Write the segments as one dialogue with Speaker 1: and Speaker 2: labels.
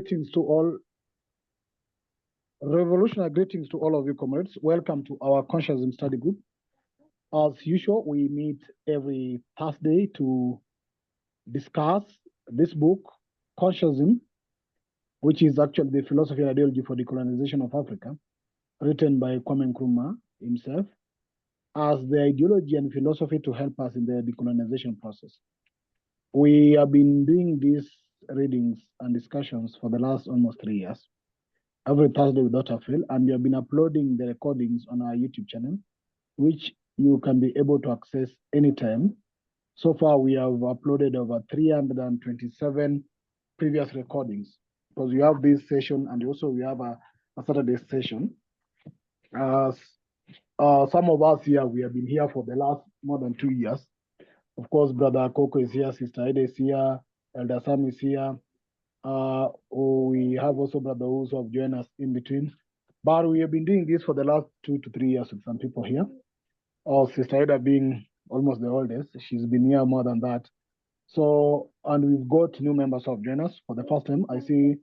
Speaker 1: Greetings to all. Revolutionary greetings to all of you, comrades. Welcome to our Consciencism study group. As usual, we meet every Thursday to discuss this book, Consciencism, which is actually the philosophy and ideology for decolonization of Africa, written by Nkrumah himself, as the ideology and philosophy to help us in the decolonization process. We have been doing these readings and discussions for the last almost 3 years, every Thursday without fail, and we have been uploading the recordings on our YouTube channel, which you can be able to access anytime. So far, we have uploaded over 327 previous recordings, because we have this session and also we have a Saturday session. Some of us here, we have been here for the last more than 2 years. Of course, Brother Coco is here, Sister Ida is here, Elder Sam is here. We have also Brother Uzo have joined us in between. But we have been doing this for the last 2 to 3 years with some people here. Sister Ida being almost the oldest, she's been here more than that. So, and we've got new members who have joined us for the first time. I see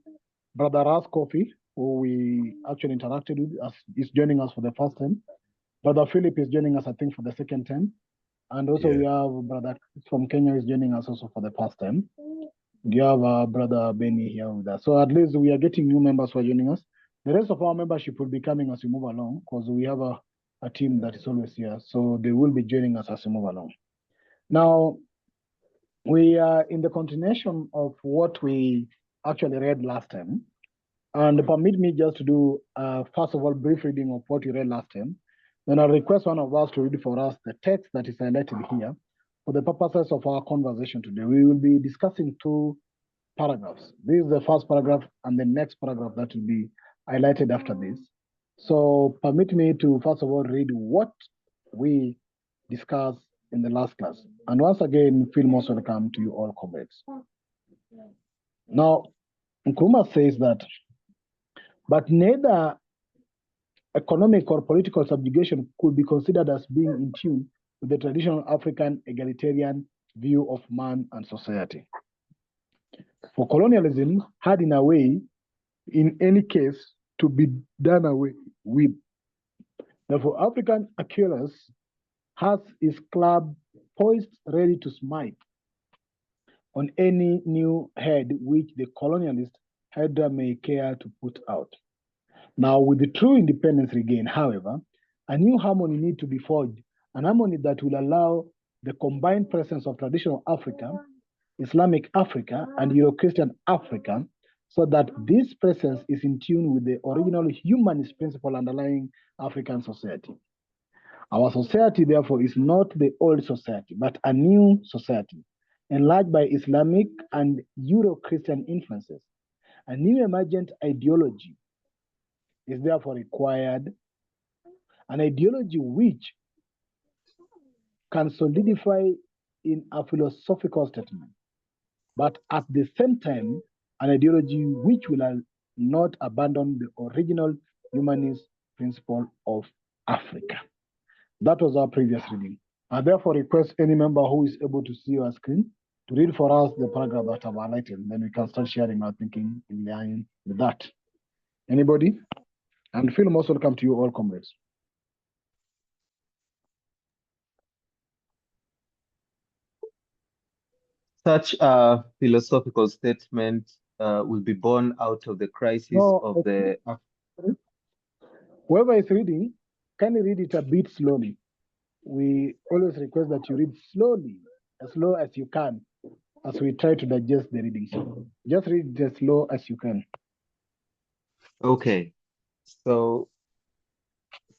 Speaker 1: Brother Ras Kofi, who we actually interacted with, is joining us for the first time. Brother Philip is joining us, I think, for the second time. And also we have Brother from Kenya is joining us also for the first time. You have Brother Benny here with us. So at least we are getting new members who are joining us. The rest of our membership will be coming as we move along, because we have a team that is always here. So they will be joining us as we move along. Now, we are in the continuation of what we actually read last time. And permit me just to do, first of all, brief reading of what we read last time. Then I'll request one of us to read for us the text that is highlighted here. For the purposes of our conversation today, we will be discussing 2 paragraphs. This is the first paragraph and the next paragraph that will be highlighted after this. So permit me to first of all read what we discussed in the last class. And once again, feel most welcome to you all, comrades. Now, Nkrumah says that, but neither economic or political subjugation could be considered as being in tune with the traditional African egalitarian view of man and society. For colonialism had in a way, in any case, to be done away with. Therefore, African Achilles has his club poised ready to smite on any new head which the colonialist Hydra may care to put out. Now, with the true independence regained, however, a new harmony needs to be forged, an harmony that will allow the combined presence of traditional Africa, Islamic Africa, and Euro-Christian Africa, so that this presence is in tune with the original humanist principle underlying African society. Our society, therefore, is not the old society, but a new society, enlarged by Islamic and Euro-Christian influences. A new emergent ideology is therefore required, an ideology which can solidify in a philosophical statement, but at the same time, an ideology which will not abandon the original humanist principle of Africa. That was our previous reading. I therefore request any member who is able to see our screen to read for us the paragraph that I've highlighted, then we can start sharing our thinking in line with that. Anybody? And feel most welcome to you all, comrades.
Speaker 2: Such a philosophical statement will be born out of the crisis of the...
Speaker 1: Whoever is reading, can you read it a bit slowly? We always request that you read slowly, as slow as you can, as we try to digest the reading. So just read it as slow as you can.
Speaker 2: Okay, so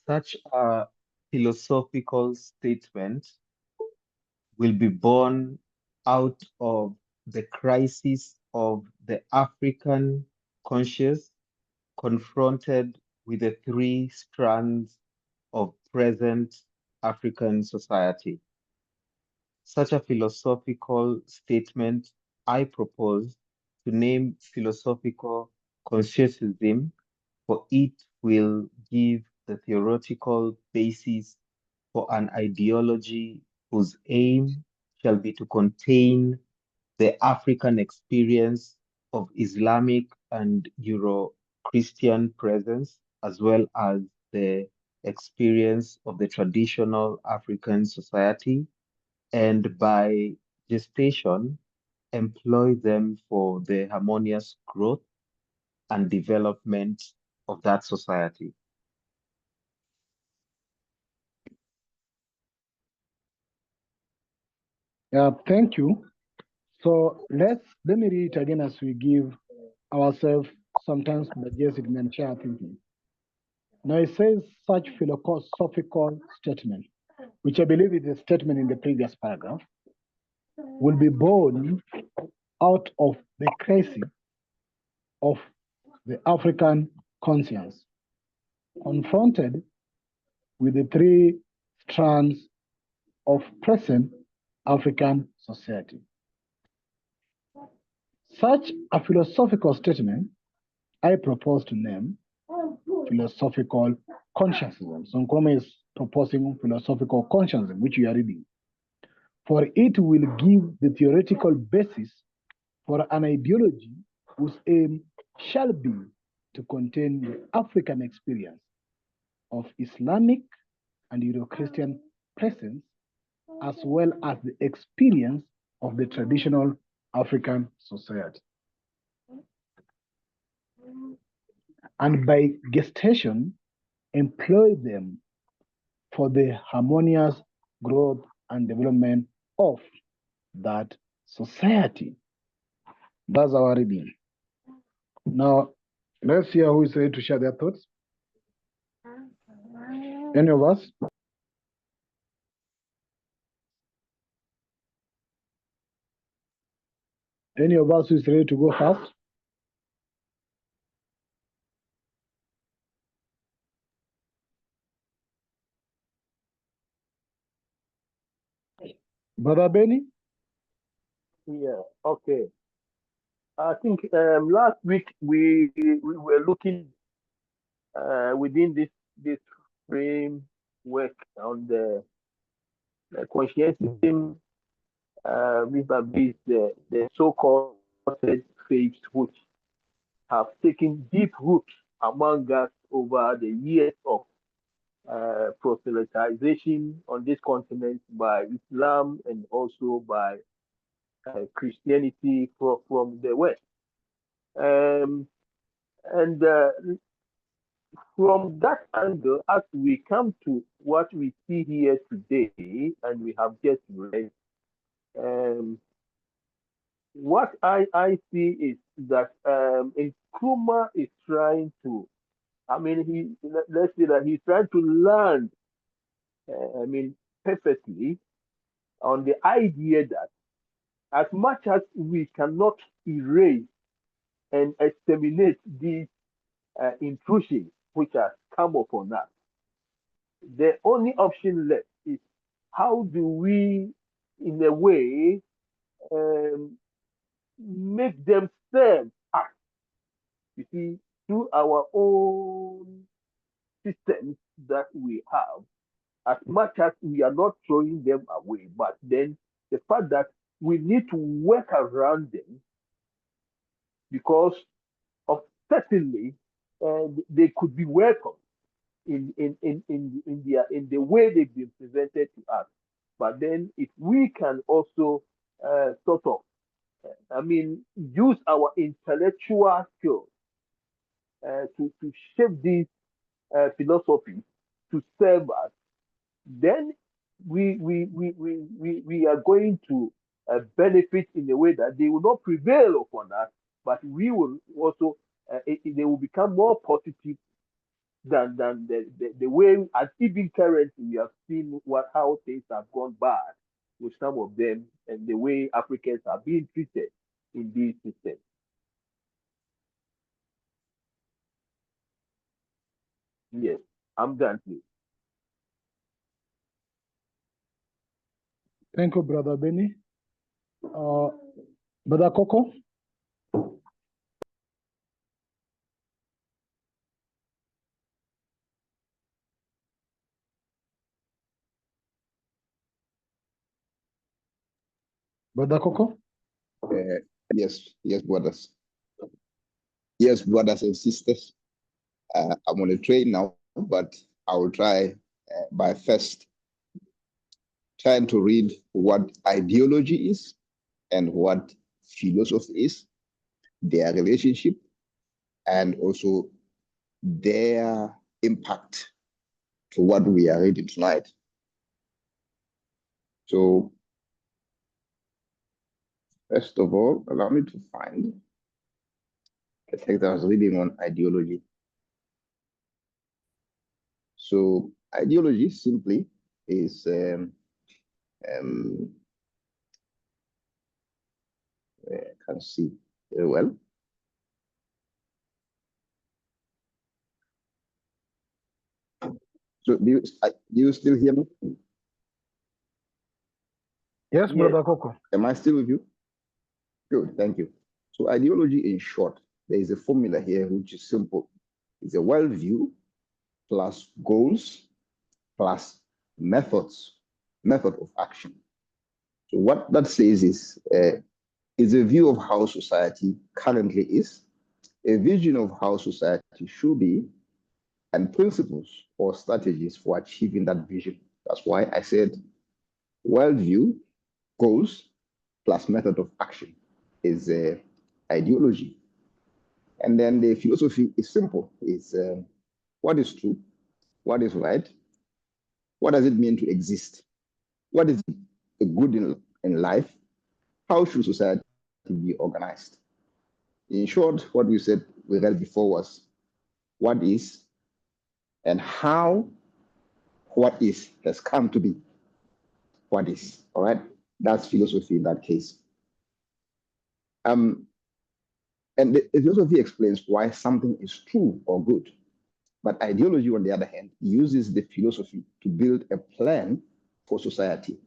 Speaker 2: such a philosophical statement will be born out of the crisis of the African conscious confronted with the 3 strands of present African society. Such a philosophical statement I propose to name philosophical consciencism, for it will give the theoretical basis for an ideology whose aim shall be to contain the African experience of Islamic and Euro-Christian presence, as well as the experience of the traditional African society, and by gestation, employ them for the harmonious growth and development of that society.
Speaker 1: Yeah, thank you. So let me read it again as we give ourselves sometimes digest it and share thinking. Now it says such philosophical statement, which I believe is a statement in the previous paragraph, will be born out of the crisis of the African conscience, confronted with the three strands of present African society. Such a philosophical statement I propose to name philosophical consciencism. So Nkrumah is proposing philosophical consciencism, which we are reading. For it will give the theoretical basis for an ideology whose aim shall be to contain the African experience of Islamic and Euro-Christian presence, as well as the experience of the traditional African society. And by gestation, employ them for the harmonious growth and development of that society. That's our reading. Now, let's hear who is ready to share their thoughts. Any of us? Any of us who is ready to go first? Brother Benny?
Speaker 3: Yeah, okay. I think last week we were looking within this framework on the conscientism vis-a-vis the so-called faiths which have taken deep root among us over the years of proselytization on this continent by Islam and also by Christianity from the West. And from that angle, as we come to what we see here today, and we have just read, what I see is that Nkrumah is trying to, let's say that he's trying to land, perfectly on the idea that as much as we cannot erase and exterminate these intrusions which have come upon us, the only option left is how do we, in a way, make them serve us, you see, through our own systems that we have, as much as we are not throwing them away, but then the fact that we need to work around them because of certainly they could be welcome in the way they've been presented to us. But then if we can also sort of, use our intellectual skills to shape these philosophies to serve us, then we are going to benefit in a way that they will not prevail upon us, but we will also, they will become more positive than the way, and even currently we have seen how things have gone bad with some of them and the way Africans are being treated in these systems. Yes, I'm done, please.
Speaker 1: Thank you, Brother Benny. Brother Coco? Brother Coco?
Speaker 4: Yes, brothers. Yes, brothers and sisters, I'm on a train now, but I will try by first trying to read what ideology is and what philosophy is, their relationship, and also their impact to what we are reading tonight. So, first of all, allow me to find the text I was reading on ideology. So, ideology simply is I can see very well. So, do you still hear me?
Speaker 1: Yes, Brother Coco.
Speaker 4: Am I still with you? Good, thank you. So ideology in short, there is a formula here which is simple. It's a worldview plus goals plus method of action. So what that says is a view of how society currently is, a vision of how society should be, and principles or strategies for achieving that vision. That's why I said worldview, goals, plus method of action is ideology. And then the philosophy is simple. It's what is true, what is right, what does it mean to exist, what is a good in life, how should society be organized. In short, what we said we read before was what is and how what is has come to be what is. All right, that's philosophy in that case. And the philosophy explains why something is true or good. But ideology, on the other hand, uses the philosophy to build a plan for society.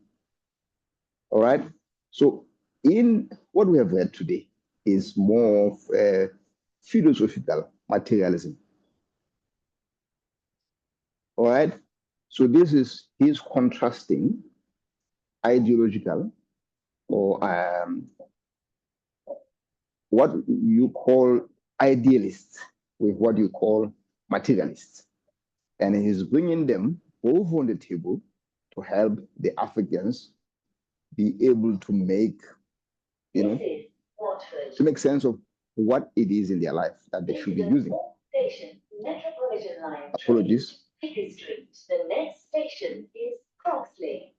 Speaker 4: All right. So, in what we have read today is more of philosophical materialism. All right. So, this is his contrasting ideological or what you call idealists with what you call materialists. And he's bringing them both on the table to help the Africans be able to make, to make sense of what it is in their life that they should be using. Apologies. The next station is Croxley.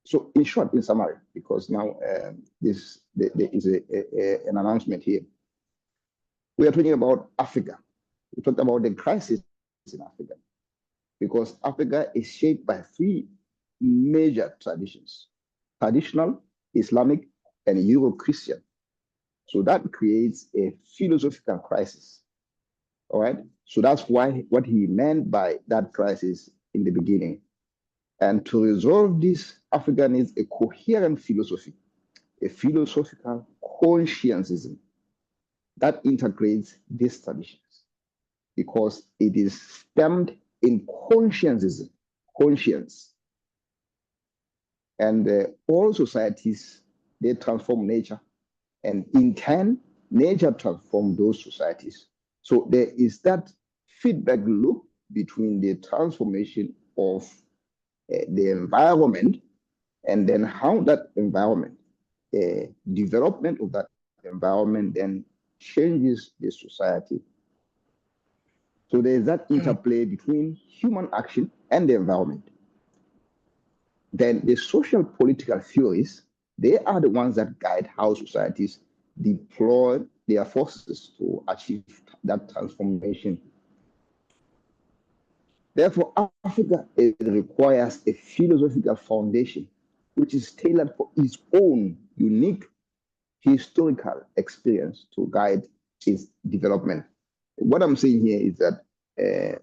Speaker 4: So, in short, in summary, because now there is an announcement here. We are talking about Africa. We talked about the crisis in Africa, because Africa is shaped by three major traditions: traditional, Islamic, and Euro-Christian. So that creates a philosophical crisis. All right. So that's why what he meant by that crisis in the beginning. And to resolve this, Africa needs a coherent philosophy, a philosophical consciencism that integrates these traditions, because it is stemmed in consciencism, conscience. And all societies, they transform nature, and in turn, nature transforms those societies. So there is that feedback loop between the transformation of the environment and then how that environment, development of that environment then changes the society. So there is that interplay between human action and the environment. Then the social political theories, they are the ones that guide how societies deploy their forces to achieve that transformation. Therefore, Africa, it requires a philosophical foundation which is tailored for its own unique historical experience to guide its development. What I'm saying here is that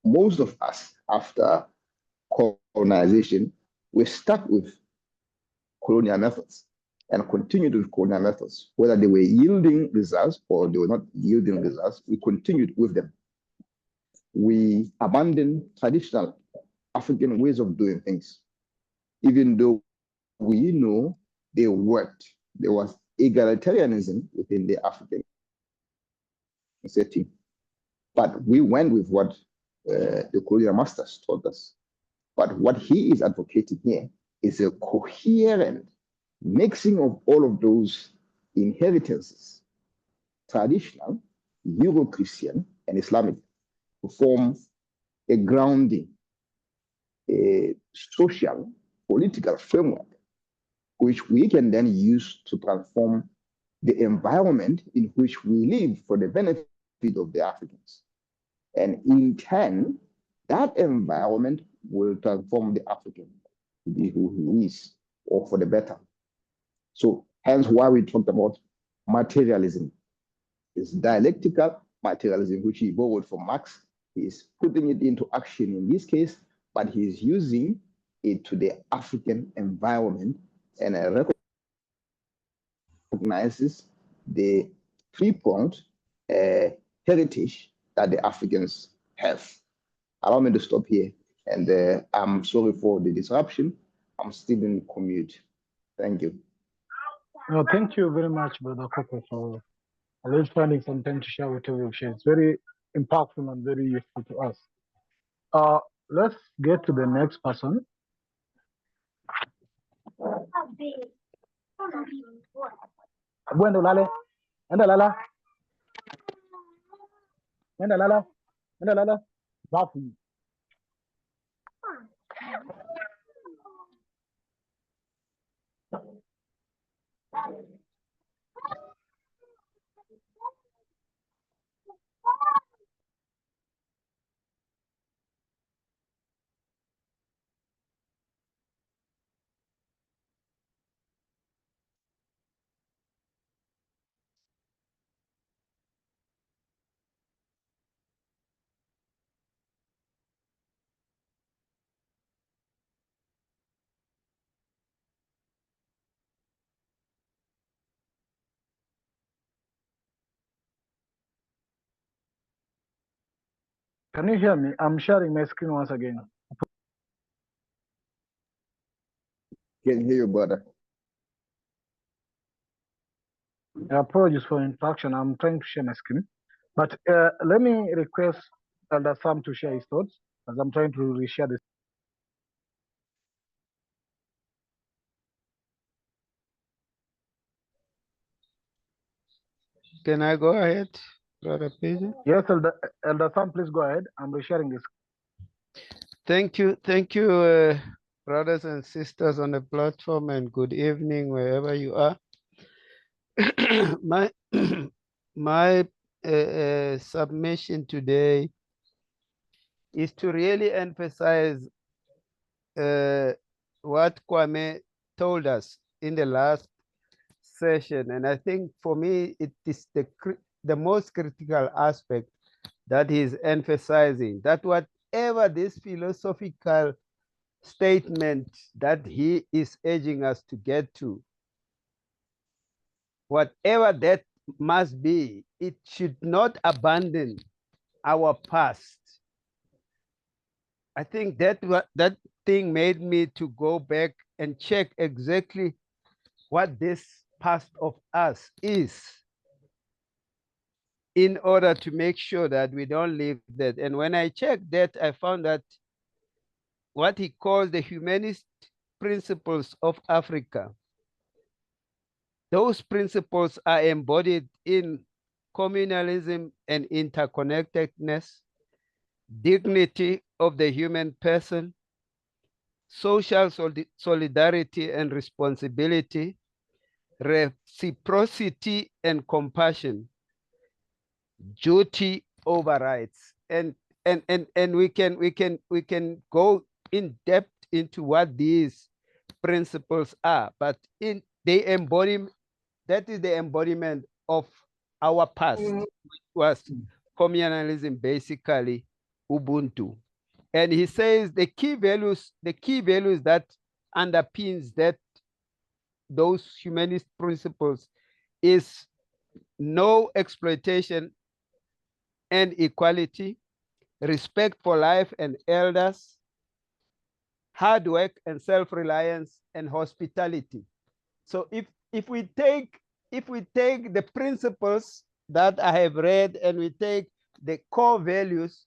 Speaker 4: most of us, after colonization, we're stuck with colonial methods and continued with colonial methods. Whether they were yielding results or they were not yielding results, we continued with them. We abandoned traditional African ways of doing things, even though we know they worked. There was egalitarianism within the African setting. But we went with what the colonial masters taught us. But what he is advocating here is a coherent mixing of all of those inheritances, traditional, Euro-Christian, and Islamic, to form a grounding, a social, political framework, which we can then use to transform the environment in which we live for the benefit of the Africans. And in turn, that environment will transform the African to be who he is, or for the better. So hence why we talked about materialism. It's dialectical materialism, which he borrowed from Marx. He's putting it into action in this case, but he's using it to the African environment and recognizes the three-pronged heritage that the Africans have. Allow me to stop here. And I'm sorry for the disruption. I'm still in commute. Thank you.
Speaker 1: No, thank you very much, Brother Koko, for always finding some time to share with you. It's very impactful and very useful to us. Let's get to the next person. Bueno, Lale. Enda Lala. Enda Lala. Enda Lala. Bafu. Can you hear me? I'm sharing my screen once again.
Speaker 4: Can hear you, brother.
Speaker 1: Apologies for interruption. I'm trying to share my screen. But let me request Elder Sam to share his thoughts as I'm trying to reshare this.
Speaker 5: Can I go ahead, Brother Peter?
Speaker 1: Yes, Elder Sam, please go ahead. I'm resharing this.
Speaker 5: Thank you, brothers and sisters on the platform, and good evening wherever you are. my submission today is to really emphasize what Kwame told us in the last session, and I think for me it is the most critical aspect that he's emphasizing, that whatever this philosophical statement that he is urging us to get to, whatever that must be, it should not abandon our past. I think that thing made me to go back and check exactly what this past of us is, in order to make sure that we don't leave that. And when I checked that, I found that what he calls the humanist principles of Africa, those principles are embodied in communalism and interconnectedness, dignity of the human person, social solidarity and responsibility, reciprocity and compassion, duty over rights. And we can go in depth into what these principles are, but they embody, that is the embodiment of our past, which was communalism, basically Ubuntu. And he says the key values that underpins those humanist principles is no exploitation and equality, respect for life and elders, hard work and self-reliance, and hospitality. So if we take if we take the principles that I have read and we take the core values,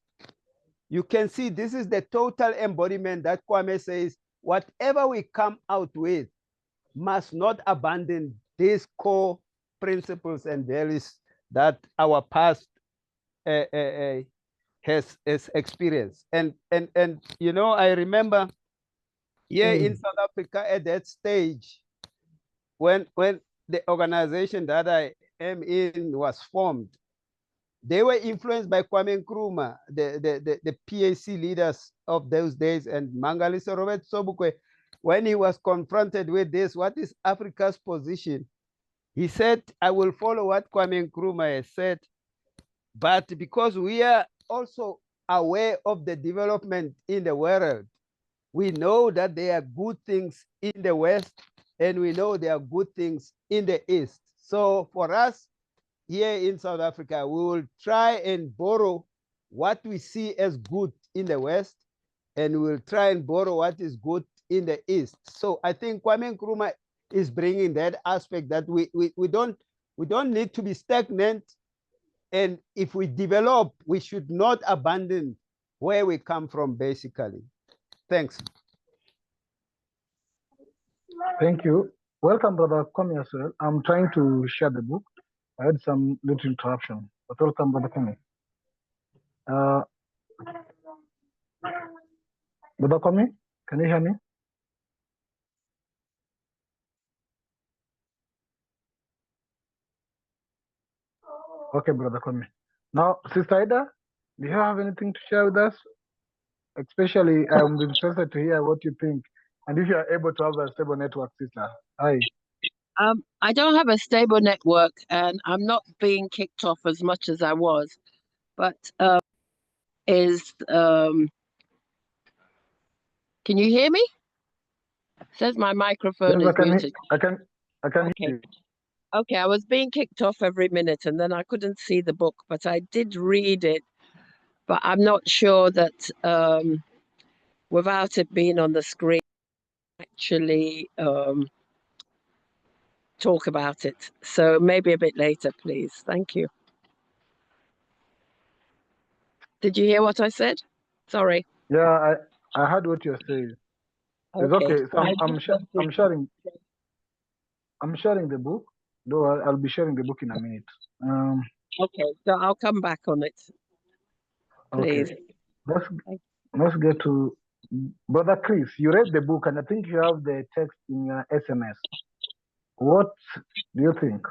Speaker 5: you can see this is the total embodiment that Kwame says, whatever we come out with must not abandon these core principles and values that our past has experienced. And you know, I remember here in South Africa at that stage, when the organization that I am in was formed, they were influenced by Kwame Nkrumah, the PAC leaders of those days, and Mangaliso Robert Sobukwe. When he was confronted with this, what is Africa's position? He said, I will follow what Kwame Nkrumah has said, but because we are also aware of the development in the world, we know that there are good things in the West, and we know there are good things in the East. So for us, here in South Africa, we will try and borrow what we see as good in the West, and we will try and borrow what is good in the East. So I think Kwame Nkrumah is bringing that aspect that we don't need to be stagnant. And if we develop, we should not abandon where we come from, basically. Thanks.
Speaker 1: Thank you. Welcome, Brother Kwame as well. I'm trying to share the book. I had some little interruption, but welcome, Brother Kwame. Brother Kwame, can you hear me? Okay, Brother Kwame. Now, Sister Ida, do you have anything to share with us? Especially, I'm interested to hear what you think, and if you are able to have a stable network, Sister. Hi.
Speaker 6: I don't have a stable network, and I'm not being kicked off as much as I was, but can you hear me? It says my microphone
Speaker 1: Yes,
Speaker 6: is muted.
Speaker 1: I can
Speaker 6: Okay.
Speaker 1: hear you.
Speaker 6: Okay, I was being kicked off every minute, and then I couldn't see the book, but I did read it. But I'm not sure that without it being on the screen, actually talk about it. So maybe a bit later, please. Thank you. Did you hear what I said? Sorry.
Speaker 1: Yeah, I heard what you're saying. It's okay. So I'm sharing the book. Though I'll be sharing the book in a minute.
Speaker 6: Okay, so I'll come back on it. Please.
Speaker 1: Okay. Let's get to Brother Chris. You read the book, and I think you have the text in your SMS. What do you think?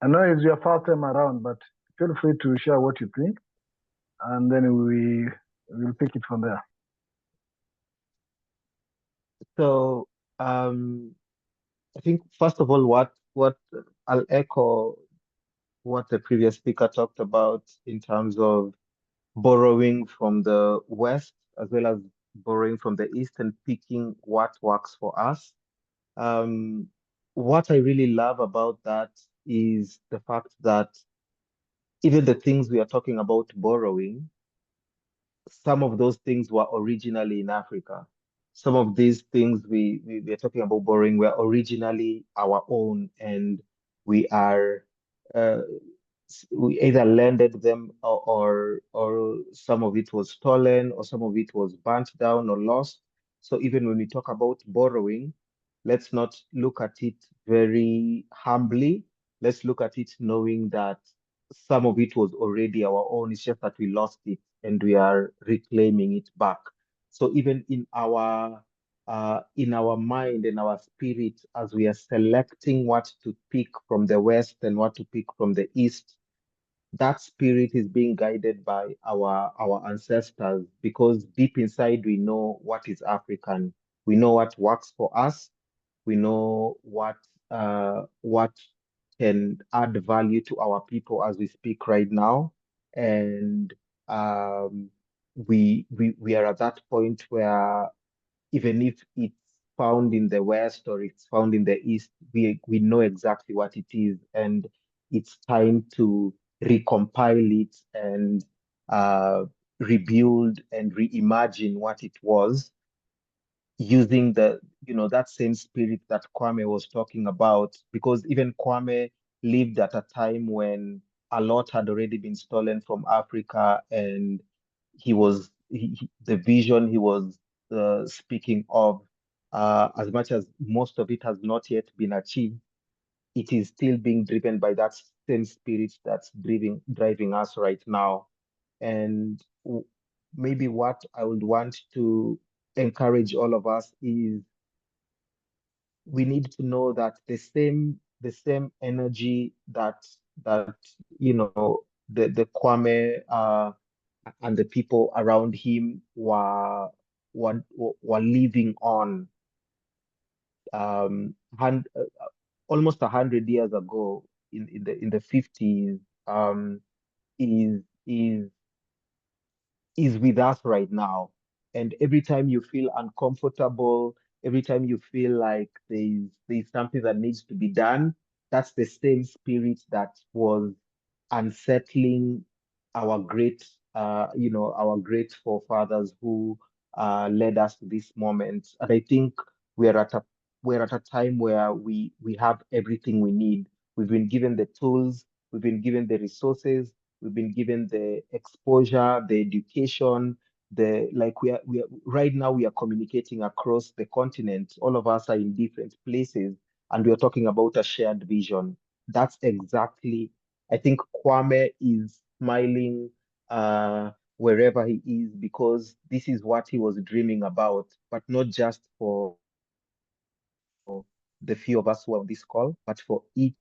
Speaker 1: I know it's your first time around, but feel free to share what you think, and then we'll pick it from there.
Speaker 2: So I think first of all, what I'll echo what the previous speaker talked about in terms of borrowing from the West as well as borrowing from the East and picking what works for us. What I really love about that is the fact that even the things we are talking about borrowing, some of those things were originally in Africa. Some of these things we are talking about borrowing were originally our own, and we are we either lended them or some of it was stolen or some of it was burnt down or lost. So even when we talk about borrowing, let's not look at it very humbly. Let's look at it knowing that some of it was already our own. It's just that we lost it and we are reclaiming it back. So even in our mind and our spirit, as we are selecting what to pick from the West and what to pick from the East, that spirit is being guided by our ancestors, because deep inside we know what is African. We know what works for us. We know what can add value to our people as we speak right now. And we are at that point where even if it's found in the West or it's found in the East, we know exactly what it is, and it's time to recompile it and rebuild and reimagine what it was, using the, that same spirit that Kwame was talking about, because even Kwame lived at a time when a lot had already been stolen from Africa, and the vision he was speaking of, as much as most of it has not yet been achieved, it is still being driven by that same spirit that's driving us right now. And maybe what I would want to encourage all of us is, we need to know that the same energy that the Kwame and the people around him were living on, um hand, almost 100 years ago, in the 50s, is is is with us right now. And every time you feel uncomfortable, every time you feel like there's something that needs to be done, that's the same spirit that was unsettling our great forefathers who led us to this moment. And I think we're at a time where we have everything we need. We've been given the tools, we've been given the resources, we've been given the exposure, the education, we are right now we are communicating across the continent. All of us are in different places, and we are talking about a shared vision. That's exactly, I think Kwame is smiling wherever he is, because this is what he was dreaming about, but not just for the few of us who are on this call, but for each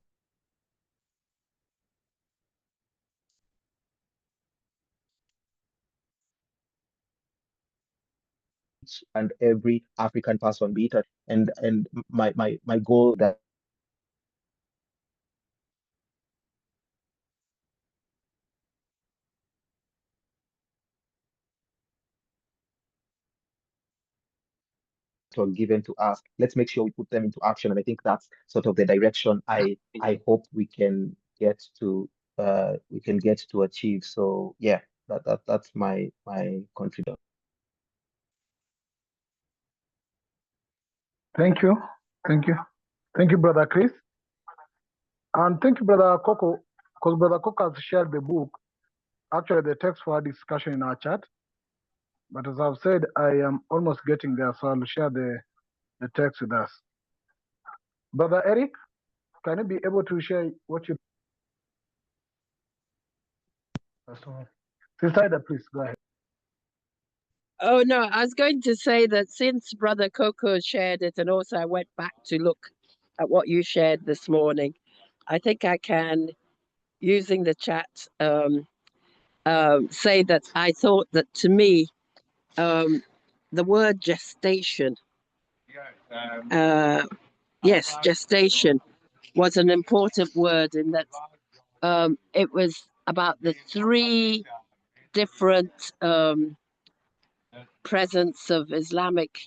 Speaker 2: and every African person, be it. And my goal that were given to us, let's make sure we put them into action. And I think that's sort of the direction I hope we can get to achieve. So yeah, that's my contribution.
Speaker 1: Thank you. Thank you. Thank you, Brother Chris. And thank you, Brother Coco, because Brother Coco has shared the book, actually the text for our discussion in our chat. But as I've said, I am almost getting there, so I'll share the text with us. Brother Eric, can you be able to share what you... Sister Ida, please go ahead.
Speaker 6: Oh, no, I was going to say that since Brother Coco shared it, and also I went back to look at what you shared this morning, I think I can, using the chat, say that I thought that, to me, the word gestation, yes, gestation was an important word, in that it was about the three different presence of Islamic,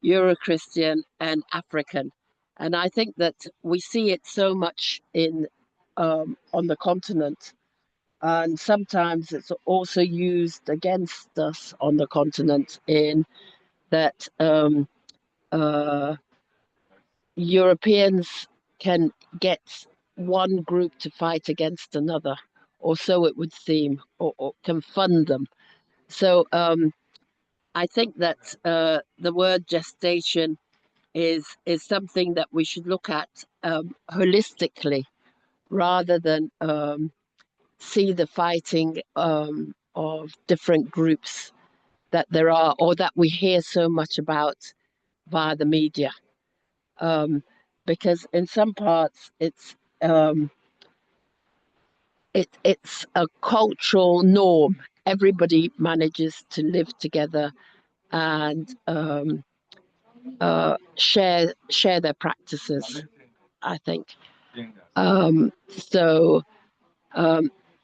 Speaker 6: Euro-Christian, and African. And I think that we see it so much on the continent. And sometimes it's also used against us on the continent, in that Europeans can get one group to fight against another, or so it would seem, or can fund them. So I think that the word gestation is something that we should look at holistically, rather than see the fighting of different groups that there are, or that we hear so much about via the media. Because in some parts it's a cultural norm. Everybody manages to live together and share their practices, I think. So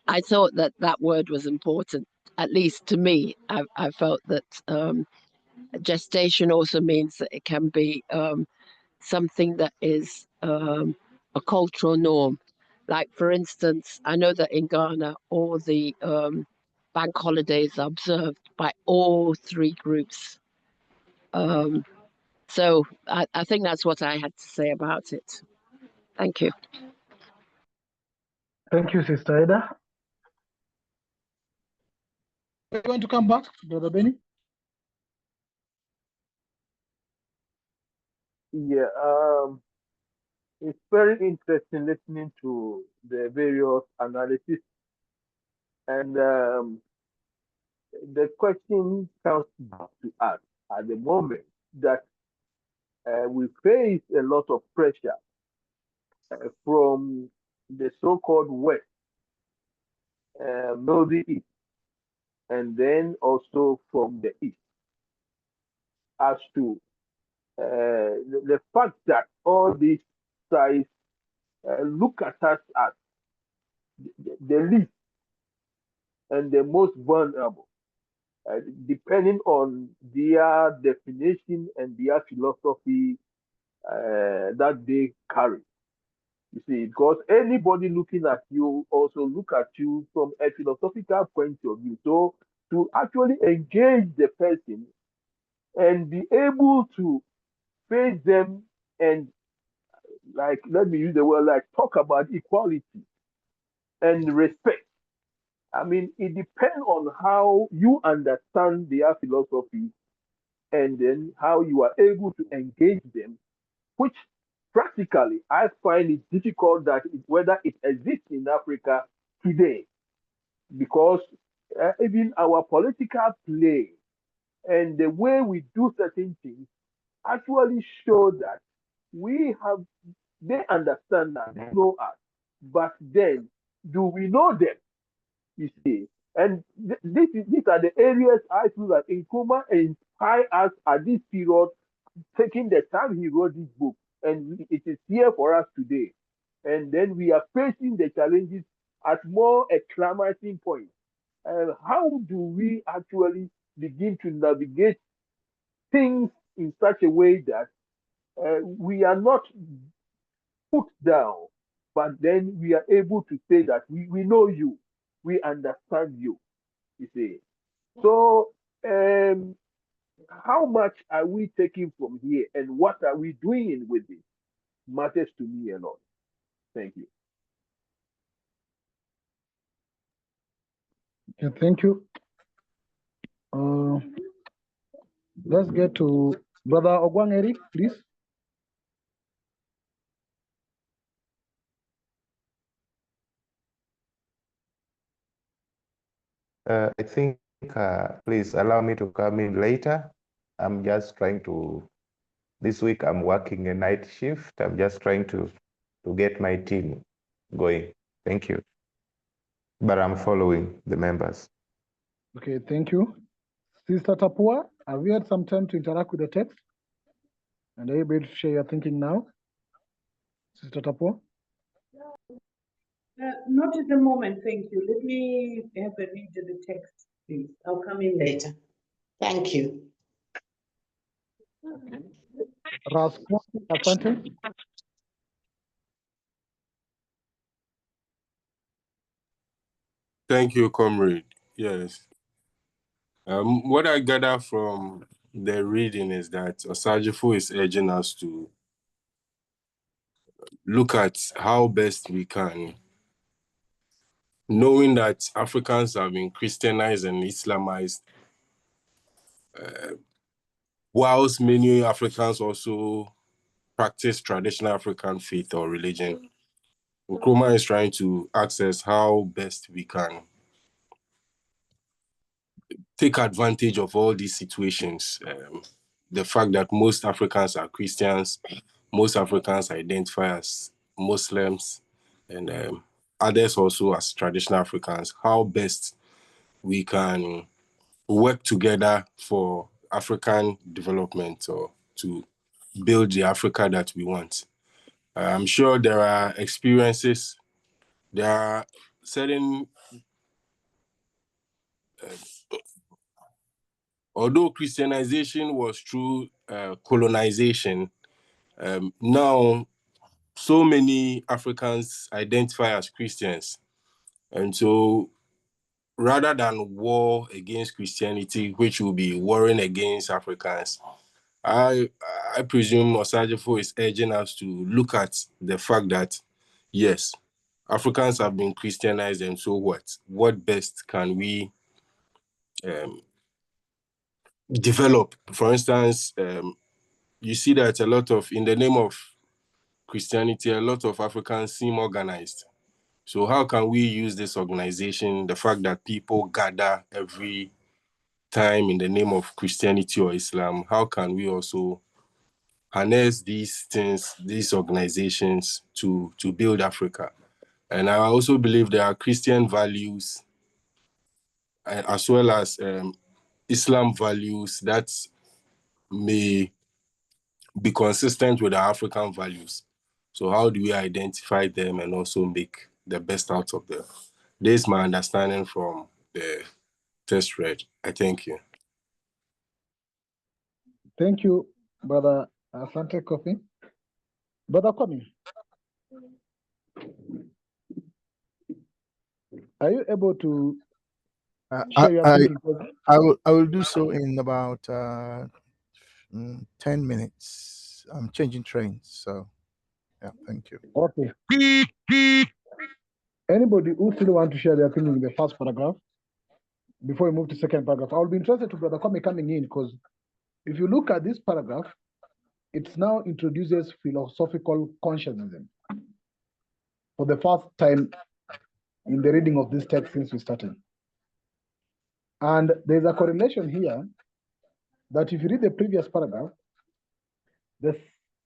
Speaker 6: I thought that word was important, at least to me. I felt that gestation also means that it can be something that is a cultural norm. Like, for instance, I know that in Ghana, all the bank holidays are observed by all three groups. So I think that's what I had to say about it. Thank you.
Speaker 1: Thank you, Sister Ida. We're going to come back, Brother Benny.
Speaker 3: Yeah, it's very interesting listening to the various analysis, and the question comes back to us at the moment that we face a lot of pressure from the so-called West, Middle East, and then also from the East, as to the fact that all these sides look at us as the least and the most vulnerable, depending on their definition and their philosophy that they carry. You see, because anybody looking at you also look at you from a philosophical point of view. So to actually engage the person and be able to face them and, like, let me use the word, like, talk about equality and respect. I mean, it depends on how you understand their philosophy and then how you are able to engage them, which practically I find it difficult that whether it exists in Africa today, because even our political play and the way we do certain things actually show that they understand that, they know us, but then do we know them? You see, and these are the areas I feel that Nkrumah inspired us at this period, taking the time he wrote this book, and it is here for us today. And then we are facing the challenges at more a climaxing point. And how do we actually begin to navigate things in such a way that we are not put down, but then we are able to say that we know you, we understand you, you see. So how much are we taking from here and what are we doing with it matters to me a lot. Thank you.
Speaker 1: Yeah, thank you. Let's get to Brother Ogwangeri, please.
Speaker 7: I think, please allow me to come in later. I'm just trying to, this week I'm working a night shift. I'm just trying to get my team going. Thank you. But I'm following the members.
Speaker 1: Okay, thank you. Sister Tapua, have you had some time to interact with the text? And are you able to share your thinking now? Sister Tapua?
Speaker 8: Not at the moment, thank you. Let me have a read of the text, please. I'll come in later. Thank you.
Speaker 1: Okay. Rasco, Asante?
Speaker 9: Thank you, comrade. Yes. What I gather from the reading is that Osagyefo is urging us to look at how best we can, knowing that Africans have been Christianized and Islamized, whilst many Africans also practice traditional African faith or religion. Nkrumah is trying to access how best we can take advantage of all these situations. The fact that most Africans are Christians, most Africans identify as Muslims, and others also as traditional Africans, how best we can work together for African development or to build the Africa that we want. I'm sure there are experiences, there are certain, although Christianization was through colonization, now so many Africans identify as Christians. And so rather than war against Christianity, which will be warring against Africans, I presume Osajifo is urging us to look at the fact that, yes, Africans have been Christianized, and so what? What best can we develop? For instance, you see that a lot of, in the name of Christianity, a lot of Africans seem organized. So how can we use this organization, the fact that people gather every time in the name of Christianity or Islam, how can we also harness these things, these organizations to build Africa? And I also believe there are Christian values as well as Islam values that may be consistent with our African values. So how do we identify them and also make the best out of them? This is my understanding from the test read. I thank you.
Speaker 1: Thank you, Brother Asante Kofi. Brother Kwame, are you able to share your thinking?
Speaker 10: I will do so in about 10 minutes. I'm changing trains, so yeah, thank you.
Speaker 1: Okay. Anybody who still want to share their thinking in the first paragraph before we move to second paragraph? I will be interested to Brother Kwame coming in, because if you look at this paragraph, it now introduces philosophical consciencism for the first time in the reading of this text since we started. And there's a correlation here that if you read the previous paragraph, the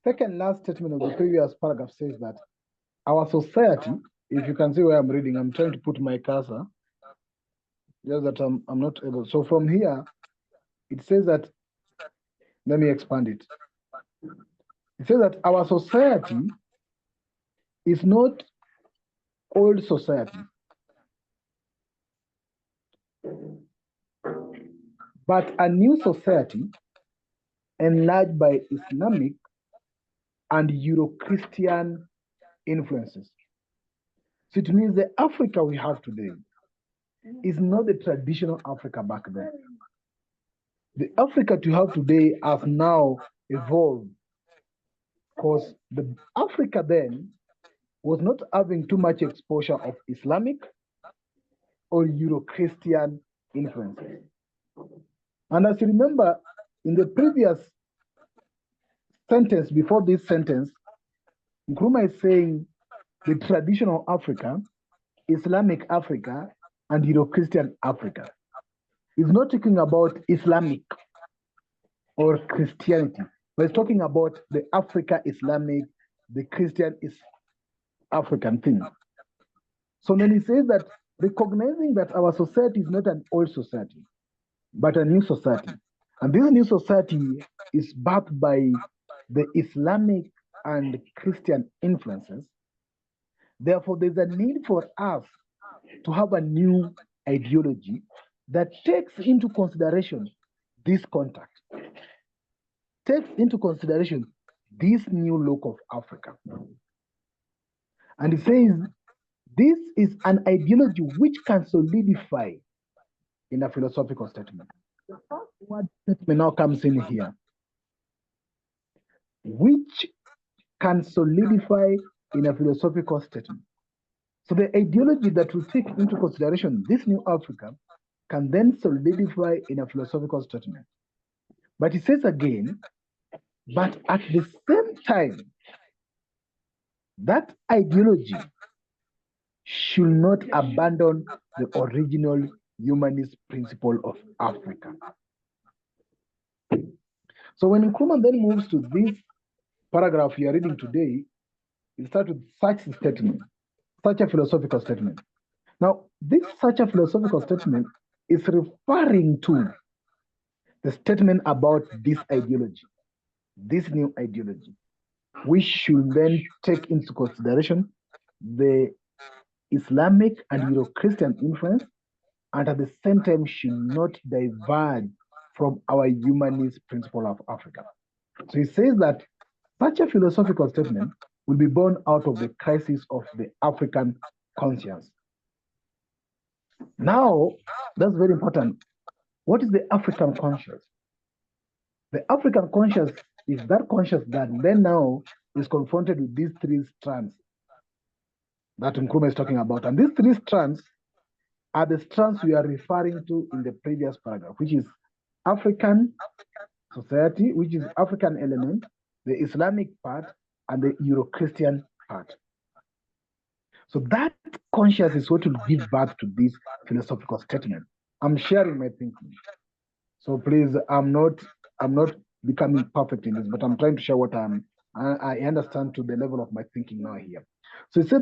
Speaker 1: second last statement of the previous paragraph says that our society, if you can see where I'm reading, I'm trying to put my cursor, just that I'm not able. So from here, it says that, let me expand it. It says that our society is not old society, but a new society enlarged by Islamic and Euro-Christian influences. So it means the Africa we have today is not the traditional Africa back then. The Africa we have today has now evolved, because the Africa then was not having too much exposure of Islamic or Euro-Christian influences. And as you remember, in the previous sentence, before this sentence, Nkrumah is saying the traditional Africa, Islamic Africa, and Euro-Christian Africa. He's not talking about Islamic or Christianity, but he's talking about the Africa Islamic, the Christian is African thing. So then he says that recognizing that our society is not an old society, but a new society. And this new society is backed by the Islamic and Christian influences. Therefore, there's a need for us to have a new ideology that takes into consideration this contact, takes into consideration this new look of Africa. And it says, this is an ideology which can solidify in a philosophical statement. The first word statement now comes in here, which can solidify in a philosophical statement. So the ideology that will take into consideration this new Africa can then solidify in a philosophical statement. But it says again, but at the same time, that ideology should not abandon the original humanist principle of Africa. So when Nkrumah then moves to this paragraph we are reading today, it starts with such a statement, such a philosophical statement. Now, this such a philosophical statement is referring to the statement about this ideology, this new ideology. We should then take into consideration the Islamic and Euro-Christian influence, and at the same time should not diverge from our humanist principle of Africa. So he says that such a philosophical statement will be born out of the crisis of the African conscience. Now, that's very important. What is the African conscious? The African conscious is that conscious that then now is confronted with these three strands that Nkrumah is talking about. And these three strands are the strands we are referring to in the previous paragraph, which is African society, which is African element, the Islamic part, and the Euro-Christian part. So that conscious is what will give birth to this philosophical statement. I'm sharing my thinking. So please, I'm not becoming perfect in this, but I'm trying to share what I understand to the level of my thinking now here. So it said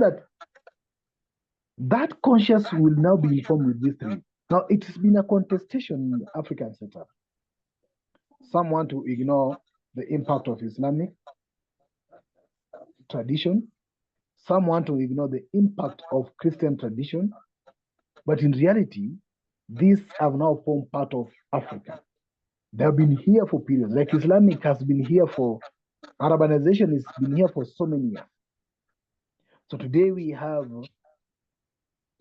Speaker 1: that conscious will now be informed with these three. Now, it has been a contestation in the African setup. Some want to ignore the impact of Islamic tradition. Some want to ignore the impact of Christian tradition. But in reality, these have now formed part of Africa. They have been here for periods. Like Islamic has been here for, Arabanization has been here for so many years. So today we have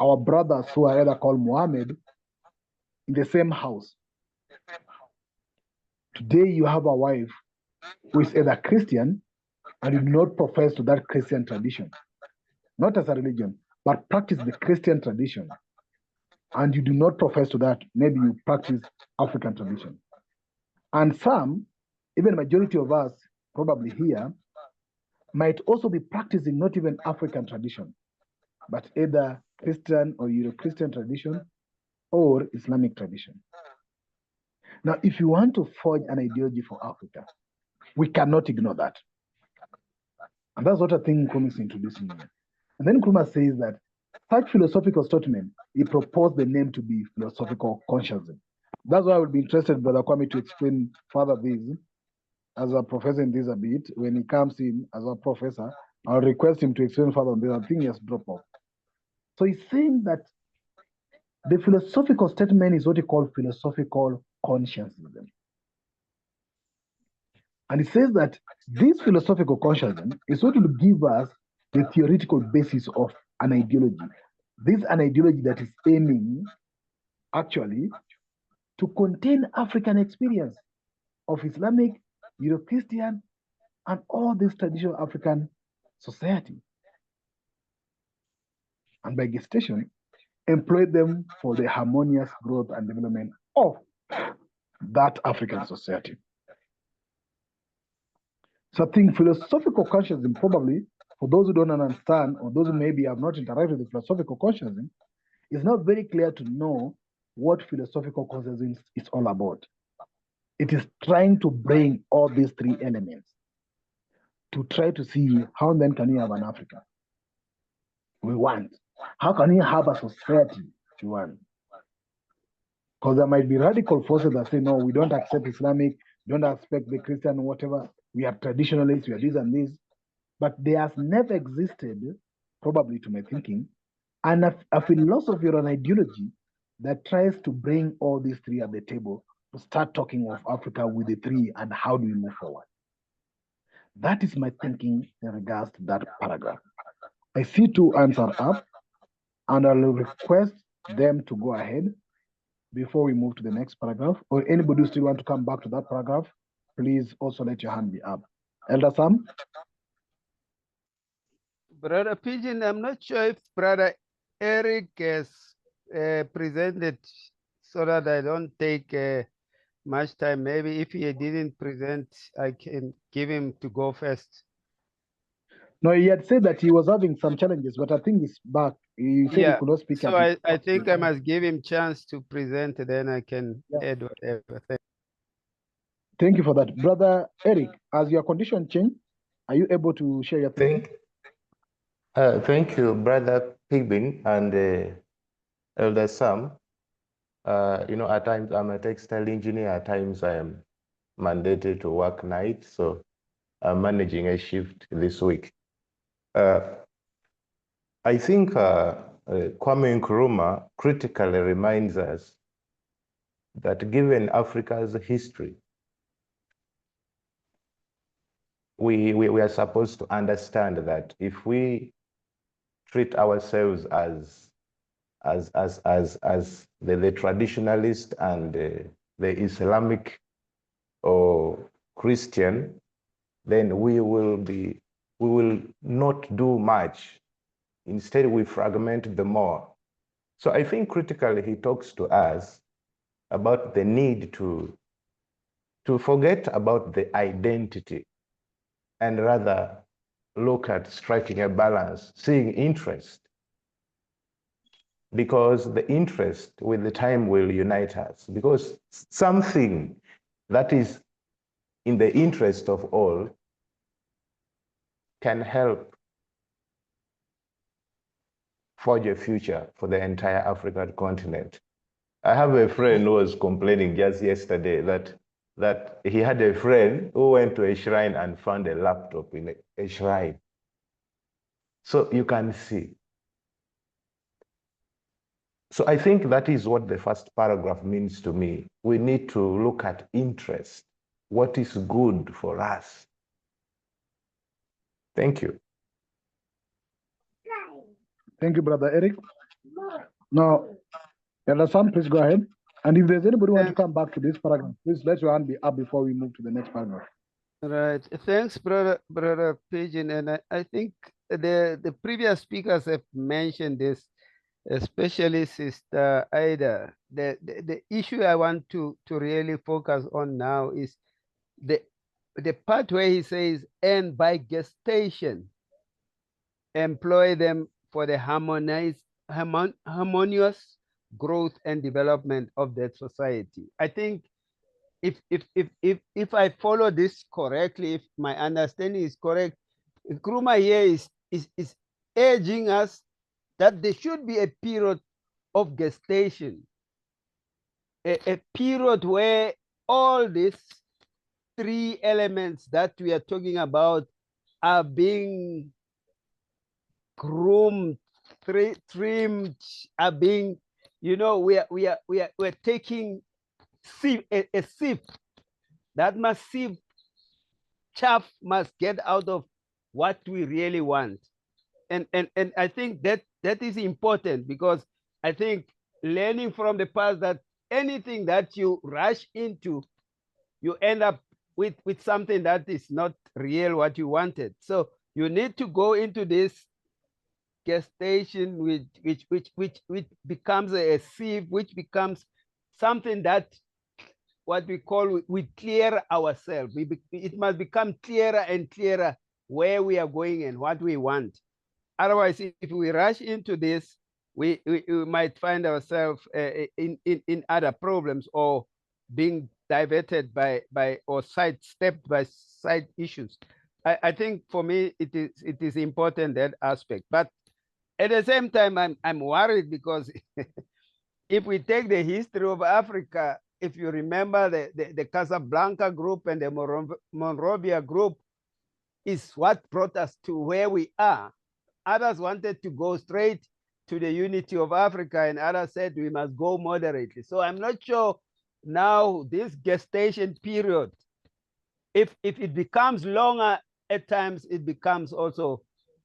Speaker 1: our brothers who are either called Muhammad in the same house. Today you have a wife who is either Christian and you do not profess to that Christian tradition, not as a religion, but practice the Christian tradition. And you do not profess to that, maybe you practice African tradition. And some, even majority of us probably here, might also be practicing not even African tradition, but either Christian or Euro-Christian tradition or Islamic tradition. Now, if you want to forge an ideology for Africa, we cannot ignore that. And that's what I think Nkrumah is introducing here. And then Nkrumah says that such philosophical statement, he proposed the name to be philosophical consciencism. That's why I would be interested, Brother Kwame, to explain further this as a professor in this a bit. When he comes in as a professor, I'll request him to explain further on this. I think he has dropped off. So he's saying that the philosophical statement is what he called philosophical consciencism. And he says that this philosophical consciencism is what will give us the theoretical basis of an ideology. This is an ideology that is aiming actually to contain African experience of Islamic, Euro-Christian, and all these traditional African society. And by gestation, employ them for the harmonious growth and development of that African society. So I think philosophical consciousness, probably, for those who don't understand, or those who maybe have not interacted with philosophical consciousness, it's not very clear to know what philosophical consciousness is all about. It is trying to bring all these three elements to try to see how then can we have an Africa we want? How can we have a society we want? Because there might be radical forces that say, no, we don't accept Islamic, don't accept the Christian, whatever. We are traditionalists, we are this and this. But there has never existed, probably to my thinking, and a philosophy or an ideology that tries to bring all these three at the table to start talking of Africa with the three and how do we move forward. That is my thinking in regards to that paragraph. I see two hands are up, and I'll request them to go ahead before we move to the next paragraph. Or anybody who still want to come back to that paragraph, please also let your hand be up. Elder Sam?
Speaker 5: Brother Pigeon, I'm not sure if Brother Eric has presented, so that I don't take much time. Maybe if he didn't present, I can give him to go first.
Speaker 1: No, he had said that he was having some challenges, but I think he's back. He said he could not speak.
Speaker 5: So I think I must give him chance to present, then I can add whatever.
Speaker 1: Thank you for that. Brother Eric, as your condition changed, are you able to share your thinking?
Speaker 7: Thank you, Brother Pigbin and Elder Sam. At times I'm a textile engineer, at times I am mandated to work night, so I'm managing a shift this week. I think Kwame Nkrumah critically reminds us that given Africa's history, we are supposed to understand that if we treat ourselves as as the traditionalist and the Islamic or Christian, then we will not do much. Instead, we fragment the more. So I think critically he talks to us about the need to forget about the identity and rather look at striking a balance, seeing interest, because the interest with the time will unite us, because something that is in the interest of all can help forge a future for the entire African continent. I have a friend who was complaining just yesterday that he had a friend who went to a shrine and found a laptop in a shrine. So you can see. So I think that is what the first paragraph means to me. We need to look at interest. What is good for us? Thank you.
Speaker 1: Thank you, Brother Eric. Now, Elder Sam, please go ahead. And if there's anybody who want to come back to this paragraph, please let your hand be up before we move to the next paragraph.
Speaker 5: Right. Thanks, brother Pigeon. And I think the previous speakers have mentioned this, especially Sister Ida. The issue I want to really focus on now is the part where he says, and by gestation, employ them for the harmonious growth and development of that society. I think if I follow this correctly, if my understanding is correct, Nkrumah here is urging us that there should be a period of gestation, a period where all these three elements that we are talking about are being groomed, trimmed, are being, we're taking a sieve. That massive chaff must get out of what we really want. And I think that is important, because I think learning from the past that anything that you rush into, you end up with something that is not real what you wanted. So you need to go into this gestation which becomes a sieve, which becomes something that what we call, we clear ourselves. It must become clearer and clearer where we are going and what we want. Otherwise, if we rush into this, we might find ourselves in other problems, or being diverted by or sidestepped by side issues. I think for me it is important, that aspect. But at the same time, I'm worried, because if we take the history of Africa, if you remember the Casablanca group and the Monrovia group is what brought us to where we are. Others wanted to go straight to the unity of Africa, and others said we must go moderately. So I'm not sure now this gestation period, if it becomes longer, at times it becomes also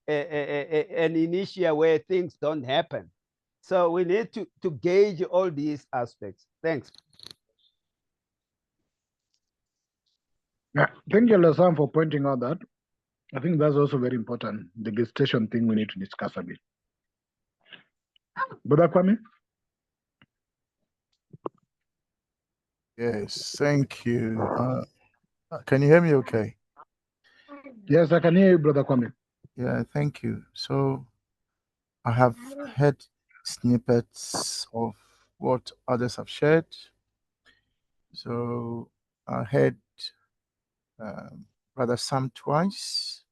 Speaker 5: an inertia where things don't happen. So we need to gauge all these aspects. Thanks.
Speaker 1: Yeah, thank you, Elder Sam, for pointing out that. I think that's also very important. The gestation thing we need to discuss a bit. Brother Kwame?
Speaker 10: Yes, thank you. Can you hear me okay?
Speaker 1: Yes, I can hear you, Brother Kwame.
Speaker 10: Yeah, thank you. So I have heard snippets of what others have shared. So I heard Brother Sam twice.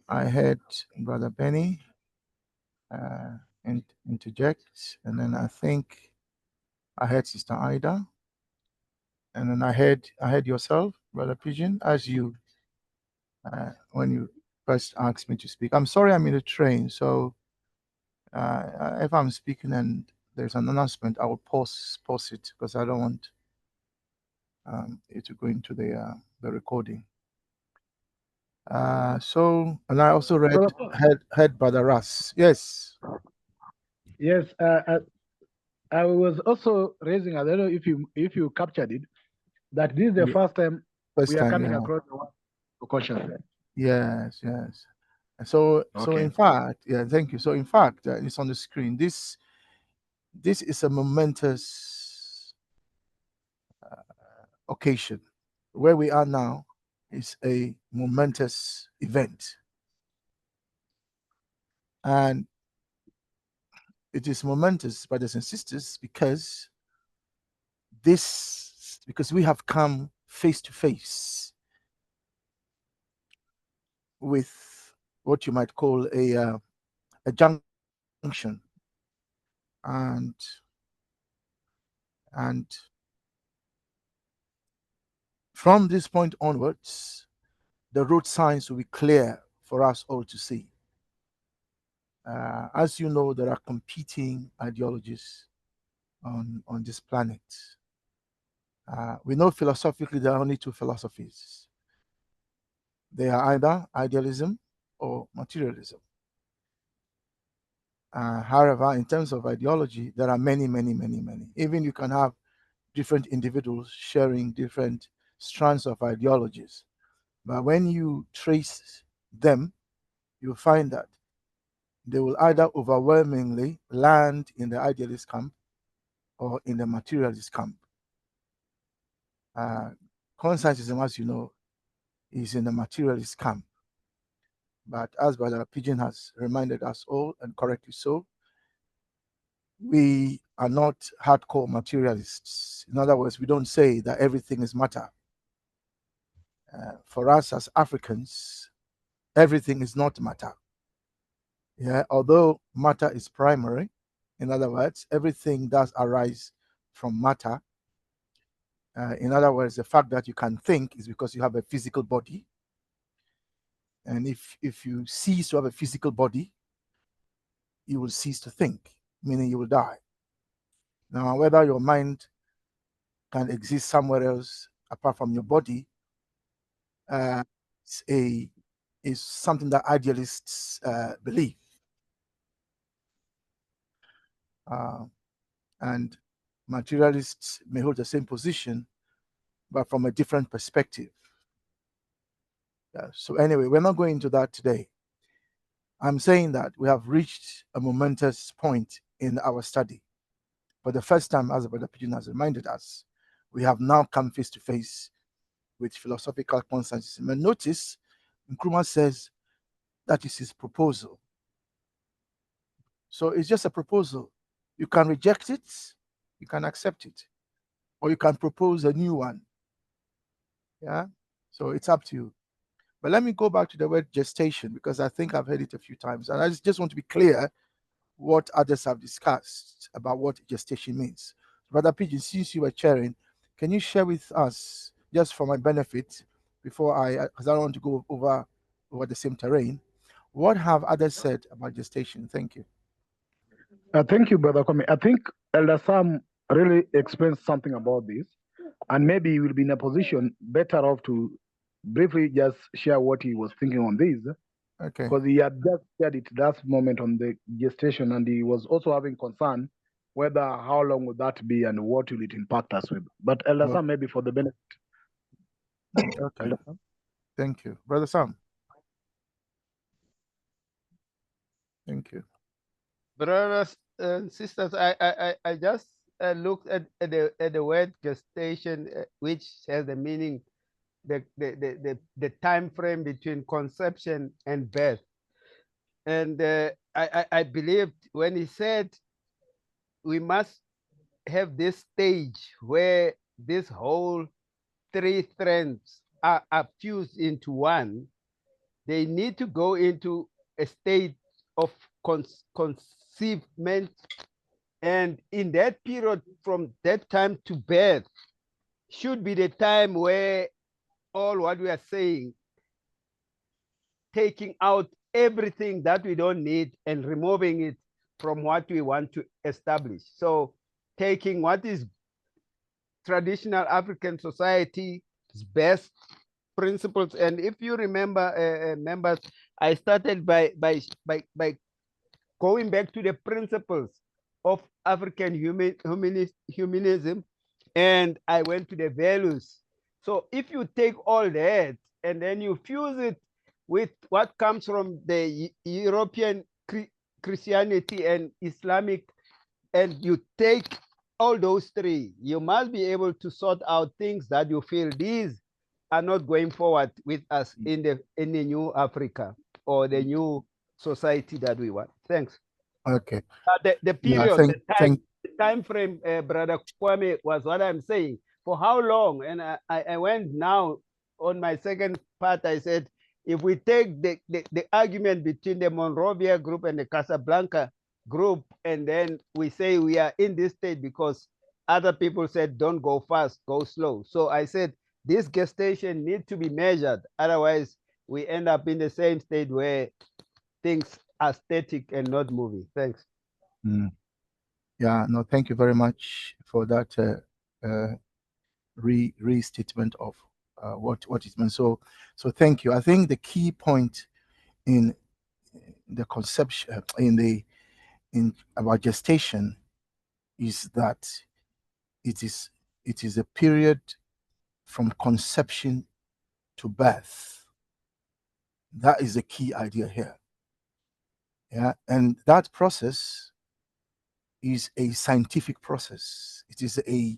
Speaker 10: I heard Brother Benny interject, and then I think I heard Sister Ida, and then I heard yourself, Brother Pigeon, as you when you first asked me to speak. I'm sorry, I'm in the train, so if I'm speaking and there's an announcement, I will pause it, because I don't want it to go into the recording. So, and I also heard Brother Russ. Yes.
Speaker 1: Yes, I was also raising, I don't know if you captured it, that this is the
Speaker 10: Yeah,
Speaker 1: first time
Speaker 10: first
Speaker 1: we are
Speaker 10: time,
Speaker 1: coming
Speaker 10: yeah.
Speaker 1: across the word consciousness.
Speaker 10: Yes, yes. So
Speaker 1: Okay.
Speaker 10: in fact, yeah, thank you. So in fact, it's on the screen. This is a momentous occasion. Where we are now is a momentous event, and it is momentous, brothers and sisters, because we have come face to face with what you might call a junction, and from this point onwards, the road signs will be clear for us all to see. As you know, there are competing ideologies on this planet. We know philosophically there are only two philosophies. They are either idealism or materialism. However, in terms of ideology, there are many, many, many, many. Even you can have different individuals sharing different strands of ideologies. But when you trace them, you'll find that they will either overwhelmingly land in the idealist camp or in the materialist camp. Consciencism, as you know, is in the materialist camp. But as Brother Pigeon has reminded us all, and correctly so, we are not hardcore materialists. In other words, we don't say that everything is matter. For us as Africans, everything is not matter. Yeah, although matter is primary, in other words, everything does arise from matter. In other words, the fact that you can think is because you have a physical body. And if you cease to have a physical body, you will cease to think, meaning you will die. Now, whether your mind can exist somewhere else apart from your body is something that idealists believe. And materialists may hold the same position, but from a different perspective. So anyway, we're not going into that today. I'm saying that we have reached a momentous point in our study. For the first time, as Brother Pigeon has reminded us, we have now come face to face with philosophical conscientism. And notice, Nkrumah says that is his proposal. So it's just a proposal. You can reject it, you can accept it, or you can propose a new one. Yeah, so it's up to you. But let me go back to the word gestation, because I think I've heard it a few times, and I just want to be clear what others have discussed about what gestation means. Brother Pigeon, since you were chairing, can you share with us, just for my benefit, before because I don't want to go over the same terrain, what have others said about gestation? Thank you.
Speaker 1: Thank you, Brother Kwame. I think Elder Sam really explains something about this, and maybe he will be in a position better off to briefly just share what he was thinking on this.
Speaker 10: Okay.
Speaker 1: Because he had just shared it that moment on the gestation, and he was also having concern whether how long would that be and what will it impact us with. But Elder Sam, maybe for the benefit.
Speaker 10: Okay. Thank you. Brother Sam. Thank you.
Speaker 5: Brothers and sisters, I just looked at the word gestation, which has the meaning, the time frame between conception and birth. And I believed when he said we must have this stage where this whole three strands are fused into one, they need to go into a state of conceivement. And in that period, from that time to birth, should be the time where all what we are saying, taking out everything that we don't need and removing it from what we want to establish. So taking what is traditional African society's best principles. And if you remember, members, I started by going back to the principles of African humanism, and I went to the values. So if you take all that and then you fuse it with what comes from the European Christianity and Islamic, and you take all those three, you must be able to sort out things that you feel these are not going forward with us in the new Africa or the new society that we want. Thanks.
Speaker 10: Okay.
Speaker 5: The period,
Speaker 10: Yeah,
Speaker 5: the time frame, Brother Kwame, was what I'm saying. For how long? And I went now on my second part. I said, if we take the argument between the Monrovia group and the Casablanca group, and then we say we are in this state because other people said don't go fast, go slow. So I said this gestation needs to be measured. Otherwise, we end up in the same state where things are static and not moving. Thanks.
Speaker 10: Yeah, no, thank you very much for that restatement of what it meant. So thank you. I think the key point in the conception in about gestation is that it is a period from conception to birth. That is the key idea here. Yeah, and that process is a scientific process. It is a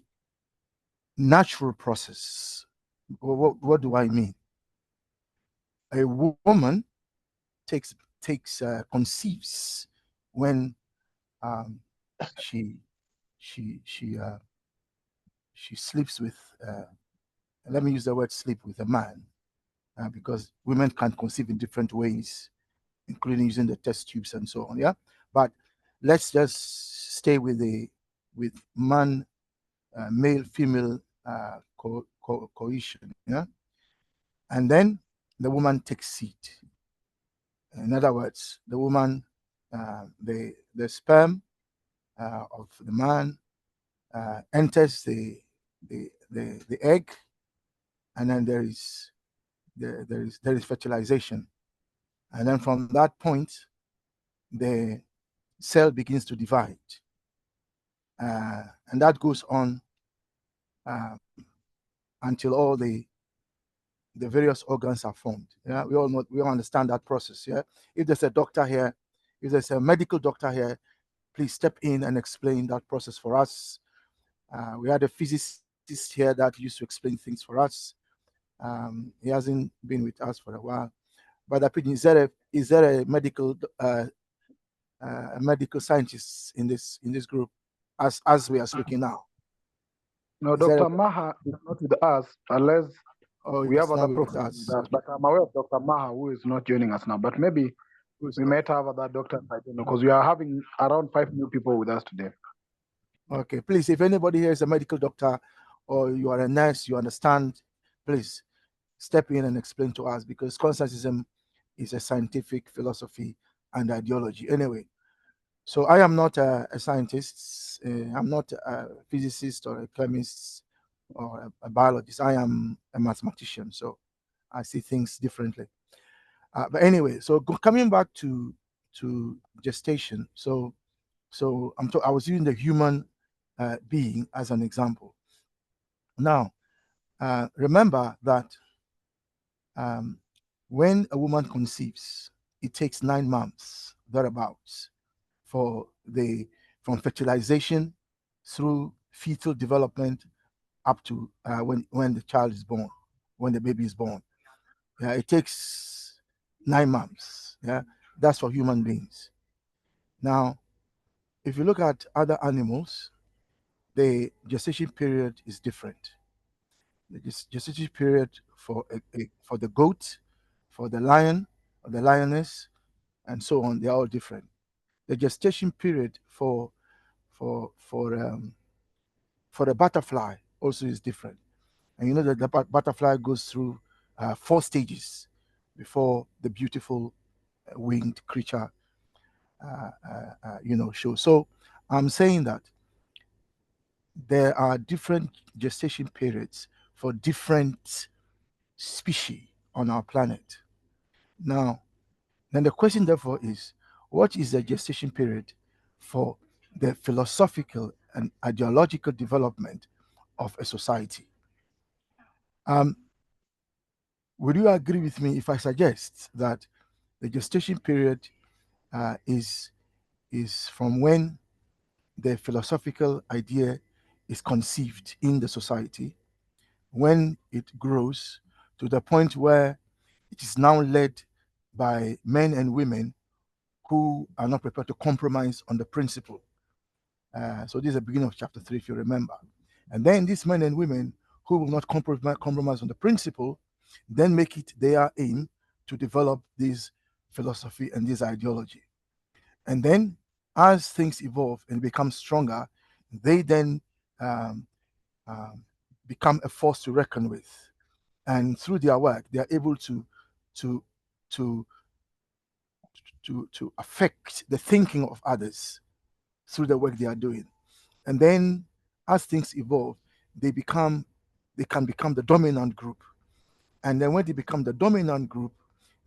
Speaker 10: natural process. What do I mean? A woman conceives when she sleeps with. Let me use the word sleep with a man, because women can conceive in different ways, including using the test tubes and so on. Yeah, but let's just stay with man, male, female cohesion. Yeah, and then the woman takes seed. In other words, the woman, the sperm of the man enters the egg, and then there is fertilization, and then from that point, the cell begins to divide, and that goes on until all the various organs are formed. Yeah, we all understand that process. Yeah, if there's a doctor here, if there's a medical doctor here, please step in and explain that process for us. We had a physicist here that used to explain things for us. He hasn't been with us for a while. But is there a medical scientist in this group as we are speaking now?
Speaker 1: No, Dr. Maha is not with us unless we have other professors with us. But I'm aware of Dr. Maha, who is not joining us now. But maybe we might have other doctors, I don't know, because we are having around 5 new people with us today.
Speaker 10: Okay, please, if anybody here is a medical doctor or you are a nurse, you understand, please step in and explain to us, because Consciencism is a scientific philosophy and ideology. Anyway, so I am not a scientist. I'm not a physicist or a chemist or a biologist. I am a mathematician, so I see things differently. But anyway, so coming back to gestation. So I was using the human being as an example. Now, remember that when a woman conceives, it takes 9 months thereabouts from fertilization through fetal development up to when the child is born, when the baby is born. Yeah, it takes 9 months. Yeah, that's for human beings. Now, if you look at other animals, the gestation period is different. The gestation period for the goat, for the lion or the lioness, and so on, they're all different. The gestation period for a butterfly also is different. And you know that the butterfly goes through 4 stages before the beautiful winged creature shows. So I'm saying that there are different gestation periods for different species on our planet. Now, then the question therefore is, what is the gestation period for the philosophical and ideological development of a society. Would you agree with me if I suggest that the gestation period is from when the philosophical idea is conceived in the society, when it grows to the point where it is now led by men and women who are not prepared to compromise on the principle. So this is the beginning of chapter 3, if you remember. And then these men and women who will not compromise on the principle, then make it their aim to develop this philosophy and this ideology. And then as things evolve and become stronger, they then become a force to reckon with. And through their work, they are able to affect the thinking of others through the work they are doing. And then as things evolve, they can become the dominant group. And then when they become the dominant group,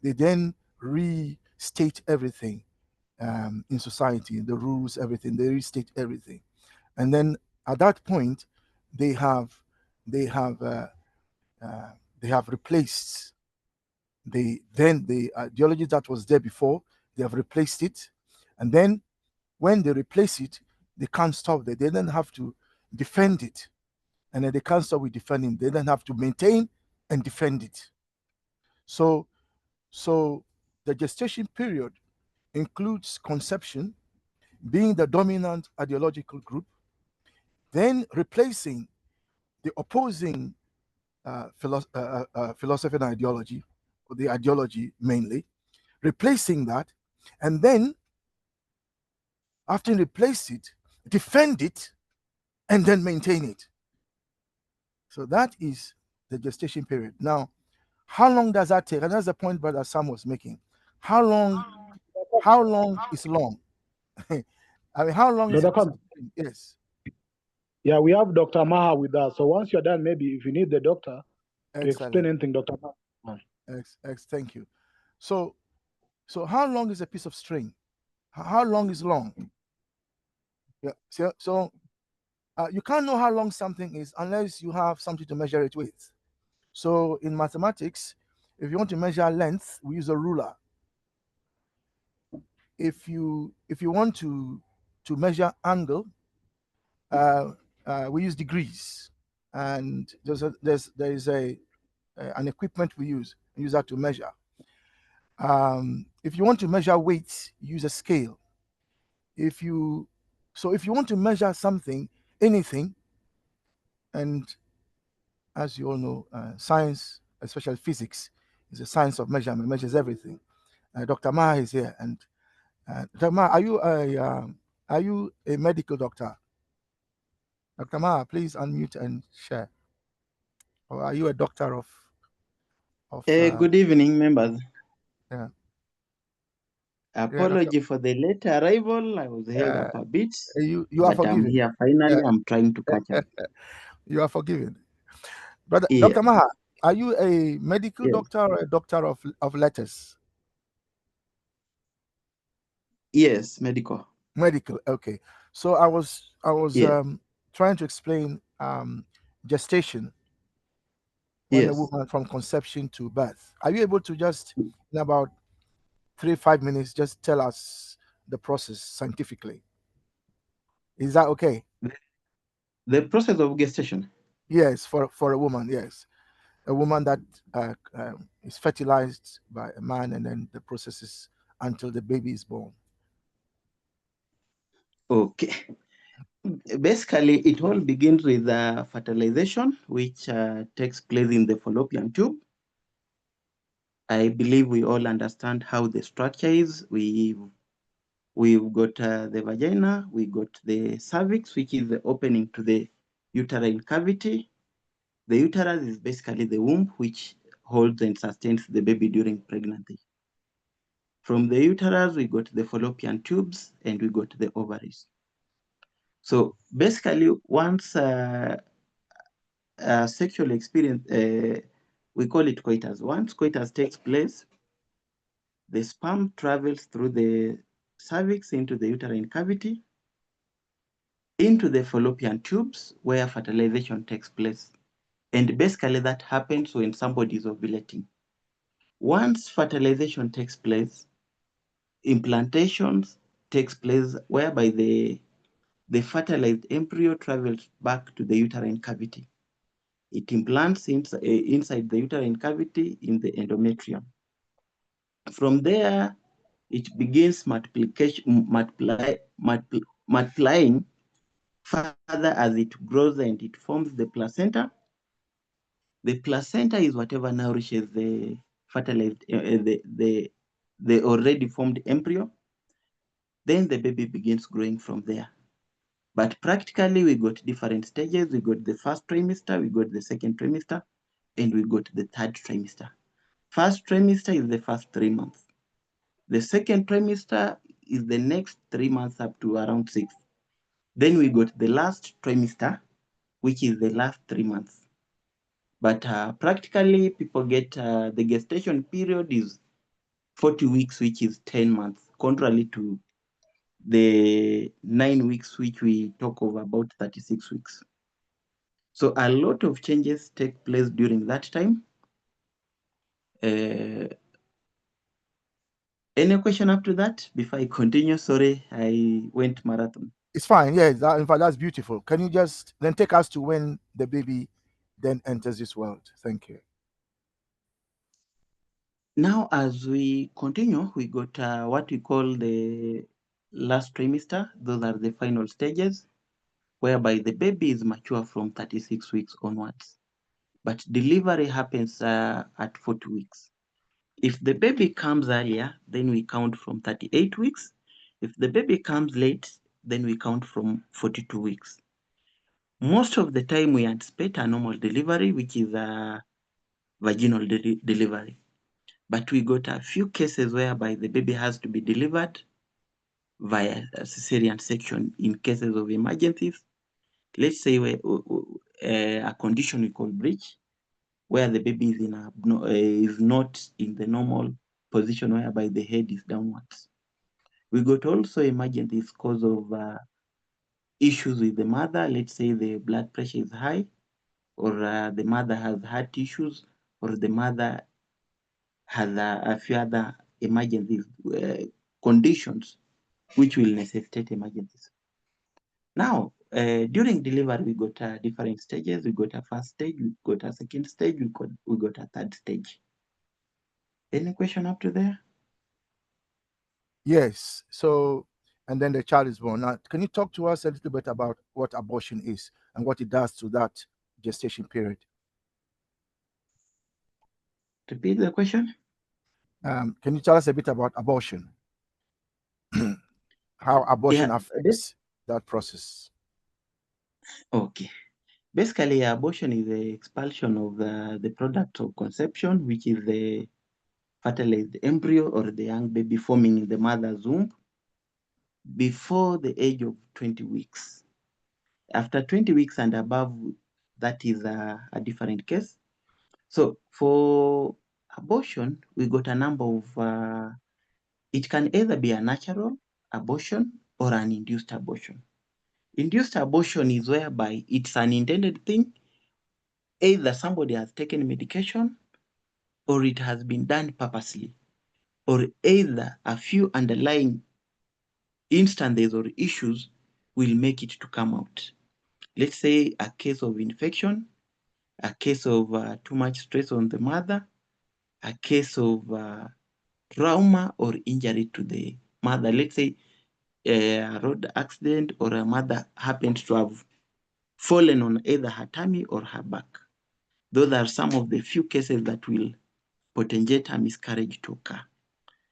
Speaker 10: they then restate everything in society, the rules, everything. They restate everything. And then at that point, they have replaced the ideology that was there before. They have replaced it. And then when they replace it, they can't stop there. They then have to defend it. And then they can't stop with defending. They then have to maintain and defend it. So the gestation period includes conception, being the dominant ideological group, then replacing the opposing philosophy and ideology, or the ideology mainly, replacing that, and then after replace it, defend it, and then maintain it. So that is the gestation period. Now, how long does that take? And that's the point Brother Sam was making. How long is long? I mean, how long is
Speaker 1: Brother
Speaker 10: it? Yes.
Speaker 1: Yeah, we have Dr. Maha with us. So once you're done, maybe if you need the doctor to explain
Speaker 10: Excellent.
Speaker 1: anything, Dr. Maha.
Speaker 10: Thank you. So how long is a piece of string? How long is long? Yeah. So you can't know how long something is unless you have something to measure it with. So in mathematics, if you want to measure length, we use a ruler. If you want to measure angle, we use degrees, and there is an equipment we use that to measure. If you want to measure weight, use a scale. If you want to measure something, anything, and as you all know, science, especially physics, is a science of measurement, measures everything. Dr. Ma is here, and Dr. Ma, are you a medical doctor? Dr. Ma, please unmute and share. Or are you a doctor of?
Speaker 11: Good evening, members.
Speaker 10: Yeah.
Speaker 11: Apology for the late arrival. I was held up a bit.
Speaker 10: You are forgiven.
Speaker 11: I'm here finally. I'm trying to catch up.
Speaker 10: You are forgiven. Brother,
Speaker 11: Yeah.
Speaker 10: Dr. Maha, are you a medical doctor or a doctor of letters?
Speaker 11: Yes, medical.
Speaker 10: Medical, okay. So I was trying to explain gestation when a woman from conception to birth. Are you able to just in about 3-5 minutes just tell us the process scientifically? Is that okay?
Speaker 11: The process of gestation?
Speaker 10: Yes, for a woman, yes. A woman that is fertilized by a man, and then the process is until the baby is born.
Speaker 11: Okay. Basically, it all begins with fertilization, which takes place in the fallopian tube. I believe we all understand how the structure is. We've got the vagina, we got the cervix, which is the opening to the uterine cavity. The uterus is basically the womb, which holds and sustains the baby during pregnancy. From the uterus, we got the fallopian tubes, and we got the ovaries. So basically, once sexual experience, we call it coitus. Once coitus takes place, the sperm travels through the cervix into the uterine cavity. into the fallopian tubes where fertilization takes place. And basically that happens when somebody is ovulating. Once fertilization takes place, implantations takes place whereby the fertilized embryo travels back to the uterine cavity. It implants inside the uterine cavity in the endometrium. From there, it begins multiplying further as it grows and it forms the placenta. The placenta is whatever nourishes the fertilized, the already formed embryo. Then the baby begins growing from there. But practically, we got different stages. We got the first trimester, we got the second trimester, and we got the third trimester. First trimester is the first 3 months. The second trimester is the next 3 months up to around 6. Then we got the last trimester, which is the last 3 months. But practically, people get the gestation period is 40 weeks, which is 10 months, contrary to the 9 weeks, which we talk of about 36 weeks. So a lot of changes take place during that time. Any question up to that before I continue? Sorry, I went marathon.
Speaker 10: It's fine. Yeah, in fact, that's beautiful. Can you just then take us to when the baby then enters this world? Thank you.
Speaker 11: Now, as we continue, we got what we call the last trimester. Those are the final stages, whereby the baby is mature from 36 weeks onwards. But delivery happens at 40 weeks. If the baby comes earlier, then we count from 38 weeks. If the baby comes late, then we count from 42 weeks. Most of the time we anticipate a normal delivery, which is a vaginal delivery. But we got a few cases whereby the baby has to be delivered via a cesarean section in cases of emergencies. Let's say a condition we call breech, where the baby is not in the normal position whereby the head is downwards. We got also emergencies because of issues with the mother. Let's say the blood pressure is high, or the mother has heart issues, or the mother has a few other emergencies, conditions which will necessitate emergencies. Now, during delivery, we got different stages. We got a first stage, we got a second stage, we got a third stage. Any question up to there?
Speaker 10: Yes. So, and then the child is born. Now, can you talk to us a little bit about what abortion is and what it does to that gestation period?
Speaker 11: Repeat the question.
Speaker 10: Can you tell us a bit about abortion? How abortion affects that process?
Speaker 11: Okay. Basically, abortion is the expulsion of the product of conception, which is the fertilized embryo or the young baby forming in the mother's womb before the age of 20 weeks. After 20 weeks and above, that is a different case. So for abortion, we got a number of, it can either be a natural abortion or an induced abortion. Induced abortion is whereby it's an intended thing. Either somebody has taken medication or it has been done purposely, or either a few underlying instances or issues will make it to come out. Let's say a case of infection, a case of too much stress on the mother, a case of trauma or injury to the mother. Let's say a road accident or a mother happened to have fallen on either her tummy or her back. Those are some of the few cases that will potentiate a miscarriage to occur.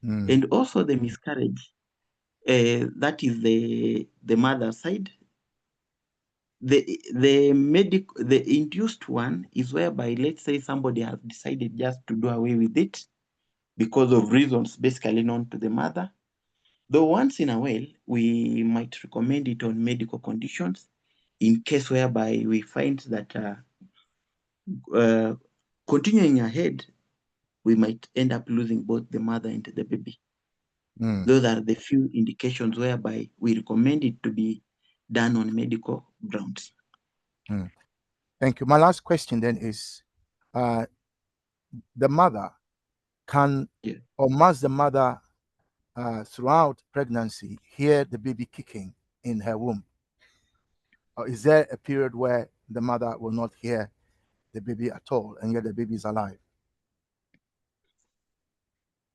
Speaker 11: And also the miscarriage, that is the mother side. The induced one is whereby, let's say somebody has decided just to do away with it because of reasons basically known to the mother. Though once in a while, we might recommend it on medical conditions in case whereby we find that continuing ahead, we might end up losing both the mother and the baby. Those are the few indications whereby we recommend it to be done on medical grounds.
Speaker 10: Thank you. My last question then is, the mother can, or must the mother throughout pregnancy hear the baby kicking in her womb? Or is there a period where the mother will not hear the baby at all, and yet the baby is alive?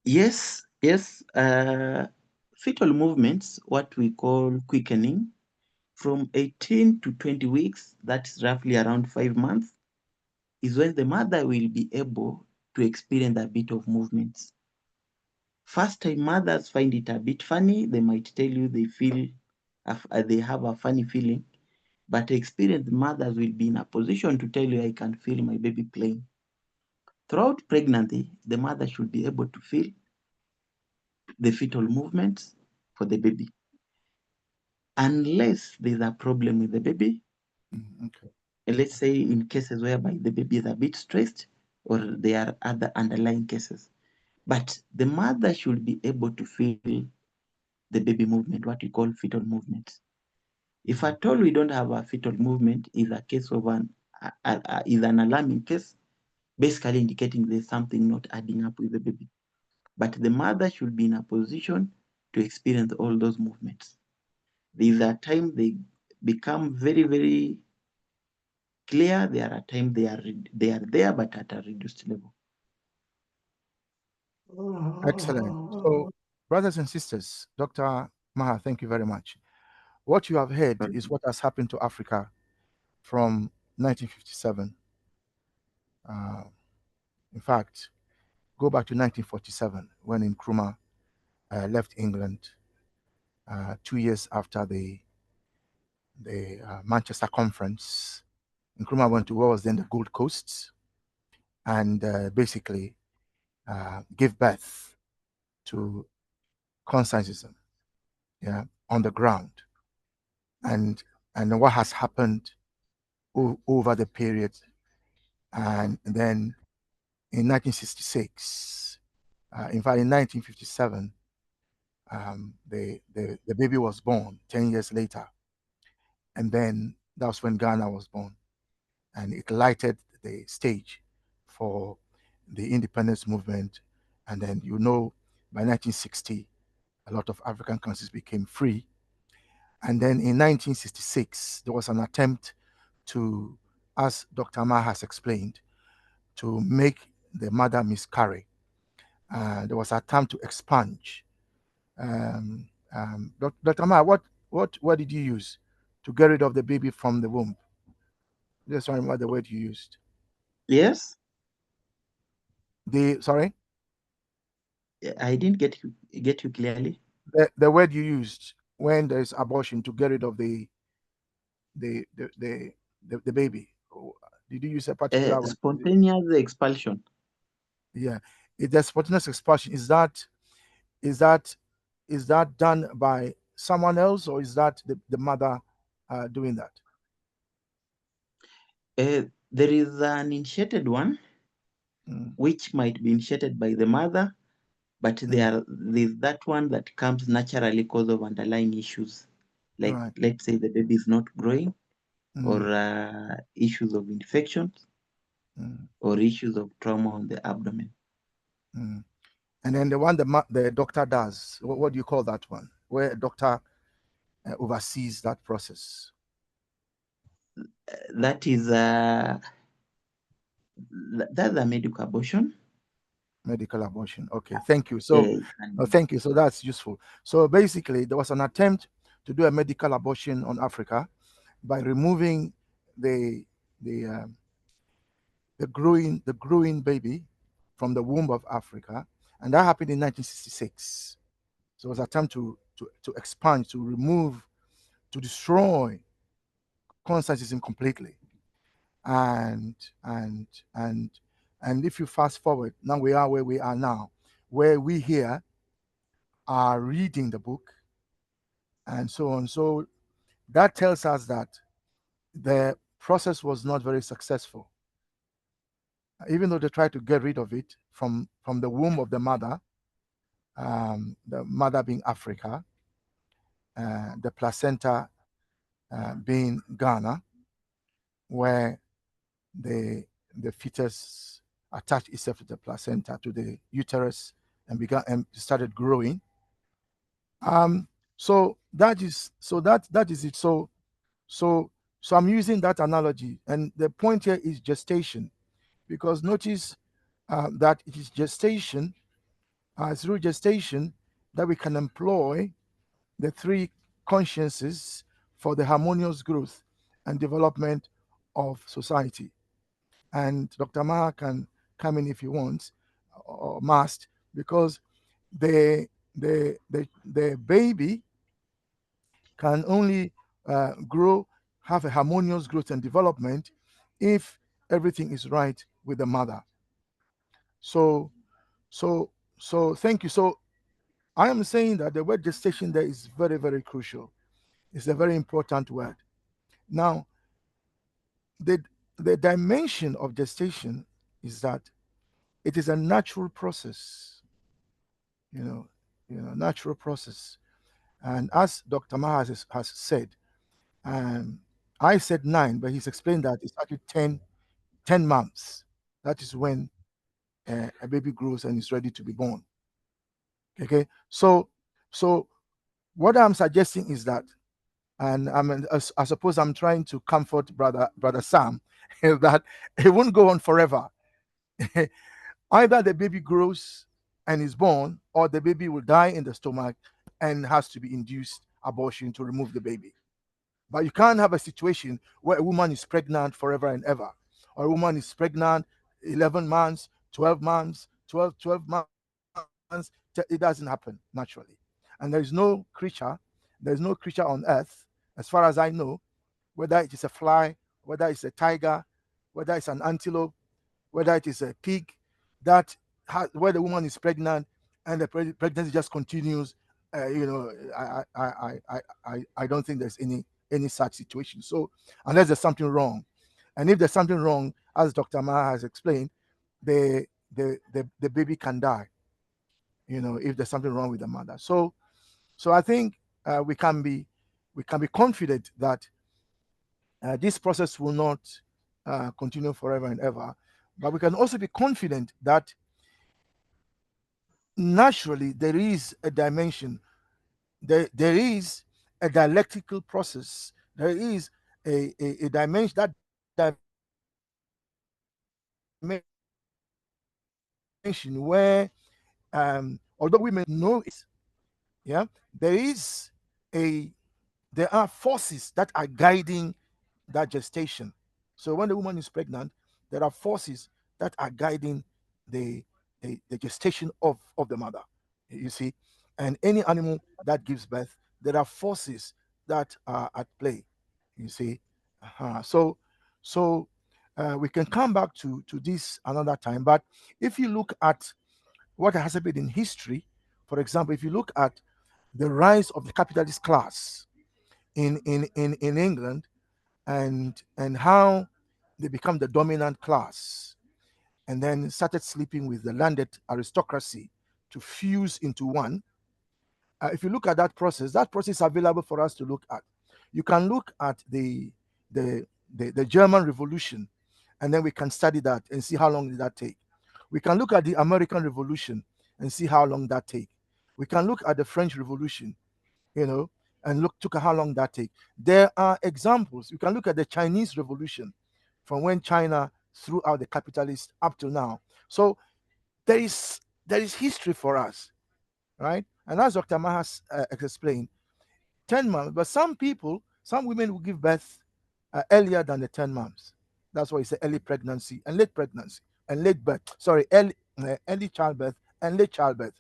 Speaker 11: Yes. Fetal movements, what we call quickening, from 18 to 20 weeks, that's roughly around 5 months, is when the mother will be able to experience a bit of movements. First time mothers find it a bit funny. They might tell you they feel, they have a funny feeling, but experienced mothers will be in a position to tell you, I can feel my baby playing. Throughout pregnancy, the mother should be able to feel the fetal movements for the baby. Unless there's a problem with the baby,
Speaker 10: Okay.
Speaker 11: let's say in cases whereby the baby is a bit stressed or there are other underlying cases. But the mother should be able to feel the baby movement, what we call fetal movements. If at all we don't have a fetal movement, is a case of is an alarming case, basically indicating there's something not adding up with the baby. But the mother should be in a position to experience all those movements. These are times they become very, very clear. There are times they are there, but at a reduced level.
Speaker 10: Excellent. So, brothers and sisters, Dr. Maha, thank you very much. What you have heard is what has happened to Africa from 1957. In fact, go back to 1947 when Nkrumah left England, 2 years after the Manchester Conference. Nkrumah went to what was then the Gold Coast and basically gave birth to Consciencism, on the ground. And what has happened over the period. And then in 1966, in fact, in 1957, the baby was born 10 years later. And then that was when Ghana was born. And it lighted the stage for the independence movement. And then, by 1960, a lot of African countries became free. And then in 1966, there was an attempt to, as Dr. Ma has explained, to make the mother miscarry. There was an attempt to expunge. Dr. Ma, what did you use to get rid of the baby from the womb? Just remember the word you used.
Speaker 11: Yes.
Speaker 10: Sorry?
Speaker 11: I didn't get you clearly.
Speaker 10: The word you used when there is abortion to get rid of the baby. Did you use a particular one?
Speaker 11: Spontaneous expulsion.
Speaker 10: Yeah. The spontaneous expulsion, is that done by someone else, or is that the mother doing that?
Speaker 11: There is an initiated one, which might be initiated by the mother, but there's that one that comes naturally because of underlying issues, like let's say the baby is not growing, or issues of infections, or issues of trauma on the abdomen.
Speaker 10: And then the one the doctor does, what do you call that one? Where a doctor oversees that process?
Speaker 11: That is that's a medical abortion.
Speaker 10: Medical abortion. Okay, thank you. So, thank you. So that's useful. So basically, there was an attempt to do a medical abortion on Africa by removing the growing baby from the womb of Africa, and that happened in 1966. So it was an attempt to expand, to remove, to destroy Consciencism completely. And if you fast forward, now we are where we are now, where we here are reading the book and so on. So that tells us that the process was not very successful. Even though they tried to get rid of it from the womb of the mother being Africa, the placenta being Ghana, where the fetus attached itself to the placenta, to the uterus, and started growing. So that is it. So I'm using that analogy, and the point here is gestation, because notice that it is gestation, through gestation, that we can employ the three consciences for the harmonious growth and development of society. And Dr. Maha can come in if he wants or must, because the baby can only have a harmonious growth and development if everything is right with the mother. So thank you. So I am saying that the word gestation there is very, very crucial. It's a very important word. Now, the dimension of gestation is that it is a natural process, natural process. And as Dr. Maha has said, I said 9, but he's explained that it's actually 10 months. That is when a baby grows and is ready to be born. Okay, so what I'm suggesting is that, and I suppose I'm trying to comfort brother Sam, is that it won't go on forever. Either the baby grows and is born, or the baby will die in the stomach and has to be induced abortion to remove the baby. But you can't have a situation where a woman is pregnant forever and ever, or a woman is pregnant 11 months, 12 months, 12 months. It doesn't happen naturally. And there's no creature on earth, as far as I know, whether it is a fly, whether it's a tiger, whether it's an antelope, whether it is a pig, where the woman is pregnant and the pregnancy just continues. I don't think there's any such situation. So unless there's something wrong, and if there's something wrong, as Dr. Maha has explained, the baby can die. If there's something wrong with the mother. So I think we can be confident that this process will not continue forever and ever. But we can also be confident that naturally there is a dimension, there is a dialectical process, there is a dimension, that dimension where although women know it, there are forces that are guiding that gestation. So when the woman is pregnant, there are forces that are guiding the gestation of the mother. You see, and any animal that gives birth, there are forces that are at play. You see, so we can come back to this another time. But if you look at what has happened in history, for example, if you look at the rise of the capitalist class in England, and how they become the dominant class, and then started sleeping with the landed aristocracy to fuse into one. If you look at that process is available for us to look at. You can look at the German Revolution, and then we can study that and see how long did that take. We can look at the American Revolution and see how long that take. We can look at the French Revolution, and look at how long that take. There are examples. You can look at the Chinese Revolution, from when China threw out the capitalists up to now. So there is history for us, right? And as Dr. Mahas explained, 10 months. But some women will give birth earlier than the 10 months. That's why it's early pregnancy and late pregnancy and late birth. Sorry, early childbirth and late childbirth.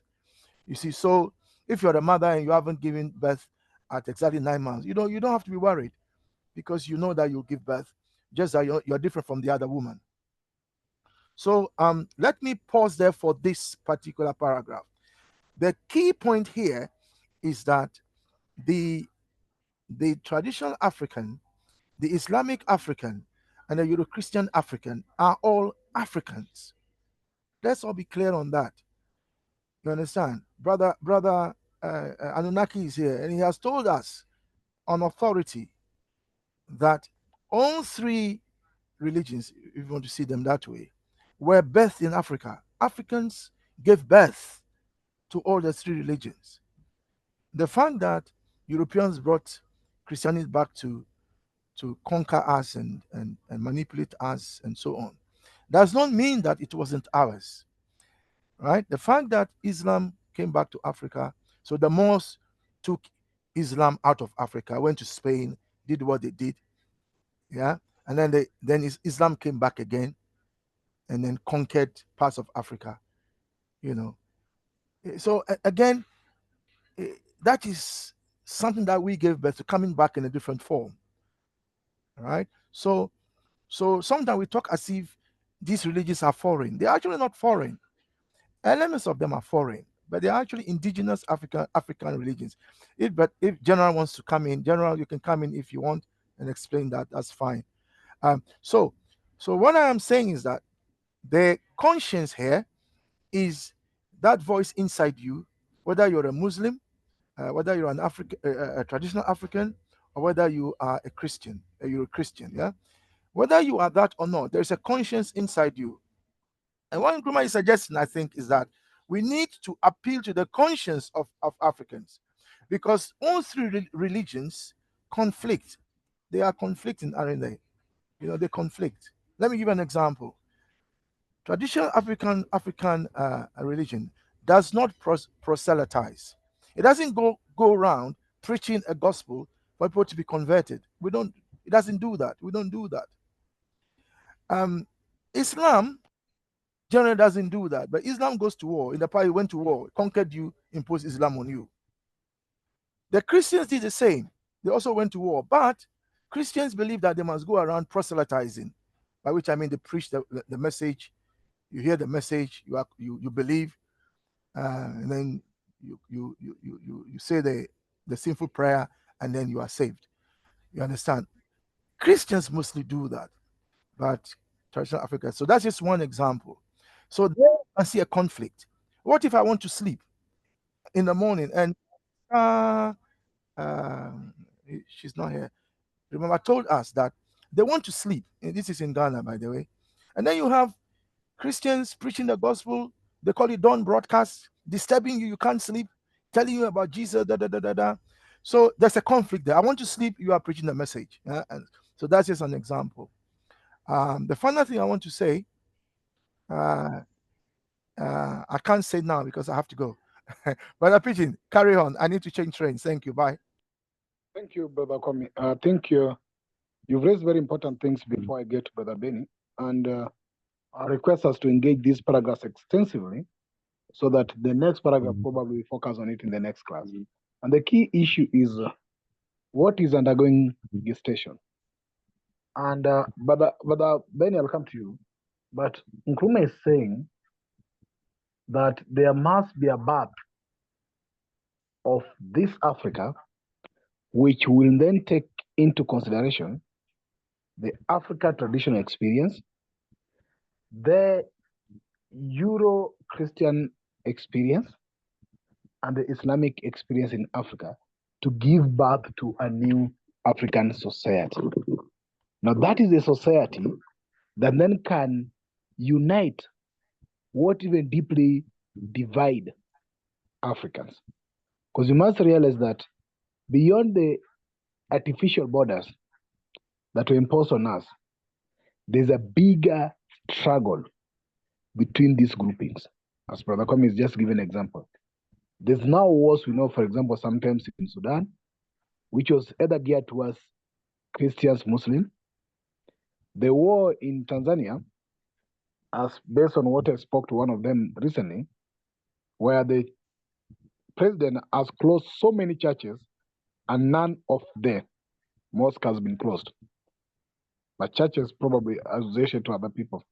Speaker 10: You see, so if you're a mother and you haven't given birth at exactly 9 months, you don't have to be worried, because you know that you'll give birth, just that you're different from the other woman. So let me pause there for this particular paragraph. The key point here is that the traditional African, the Islamic African, and the Euro-Christian African are all Africans. Let's all be clear on that. You understand? Brother Anunnaki is here, and he has told us on authority that all three religions, if you want to see them that way, were birthed in Africa. Africans gave birth to all the three religions. The fact that Europeans brought Christianity back to conquer us and manipulate us and so on does not mean that it wasn't ours, right? The fact that Islam came back to Africa, so the Moors took Islam out of Africa, went to Spain, did what they did, yeah, and then Islam came back again, and then conquered parts of Africa, you know. So again, that is something that we gave birth to, coming back in a different form, right? So sometimes we talk as if these religions are foreign. They're actually not foreign. Elements of them are foreign, but they're actually indigenous African religions. If General wants to come in, General, you can come in if you want and explain that. That's fine. So what I am saying is that the conscience here is that voice inside you, whether you're a Muslim, whether you're an a traditional African, or whether you are a Christian, a Euro-Christian, yeah. Whether you are that or not, there's a conscience inside you. And what Nkrumah is suggesting, I think, is that we need to appeal to the conscience of Africans, because all three religions conflict. They are conflicting, aren't they? You know, they conflict. Let me give an example. Traditional African religion does not proselytize. It doesn't go around preaching a gospel for people to be converted. We don't. It doesn't do that. We don't do that. Islam generally doesn't do that, but Islam goes to war. In the past, it went to war, conquered you, imposed Islam on you. The Christians did the same. They also went to war, but Christians believe that they must go around proselytizing, by which I mean they preach the message. You hear the message, you believe, and then you say the sinful prayer, and then you are saved. You understand? Christians mostly do that, but traditional Africa. So that's just one example. So there I see a conflict. What if I want to sleep in the morning and she's not here? Remember, I told us that they want to sleep. And this is in Ghana, by the way. And then you have Christians preaching the gospel. They call it dawn broadcast, disturbing you. You can't sleep, telling you about Jesus. Da, da, da, da, da. So there's a conflict there. I want to sleep. You are preaching the message. And so that's just an example. The final thing I want to say, I can't say now because I have to go. But I'm preaching. Carry on. I need to change trains. Thank you. Bye.
Speaker 1: Thank you, Brother Kwame. I think you've raised very important things before I get to Brother Benny. And I request us to engage these paragraphs extensively so that the next paragraph probably focus on it in the next class. And the key issue is what is undergoing gestation. And Brother Benny, I'll come to you. But Nkrumah is saying that there must be a birth of this Africa, which will then take into consideration the Africa traditional experience, the Euro-Christian experience, and the Islamic experience in Africa to give birth to a new African society. Now, that is a society that then can unite what even deeply divide Africans. Because you must realize that beyond the artificial borders that were imposed on us, there's a bigger struggle between these groupings. As Brother Kwame is just giving an example. There's now wars we know, for example, sometimes in Sudan, which was either geared towards Christians, Muslims. The war in Tanzania, as based on what I spoke to one of them recently, where the president has closed so many churches and none of the mosque has been closed. But churches probably association to other people.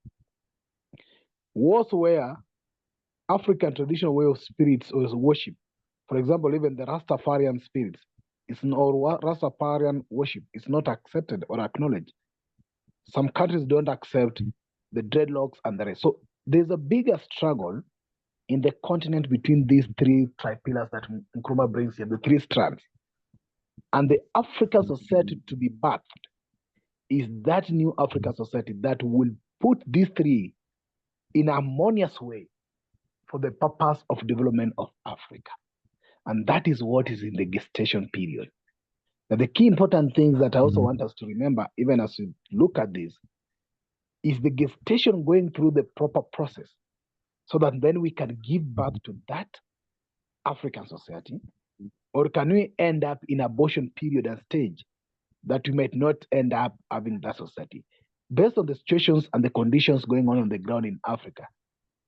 Speaker 1: Wars where African traditional way of spirits was worship. For example, even the Rastafarian spirits, or Rastafarian worship is not accepted or acknowledged. Some countries don't accept the dreadlocks and the rest. So there's a bigger struggle in the continent between these three tri-pillars that Nkrumah brings here, the three strands. And the African society to be birthed is that new African society that will put these three in a harmonious way for the purpose of development of Africa. And that is what is in the gestation period. Now, the key important things that I also want us to remember, even as we look at this, is the gestation going through the proper process so that then we can give birth to that African society? Or can we end up in abortion period and stage that we might not end up having that society? Based on the situations and the conditions going on the ground in Africa,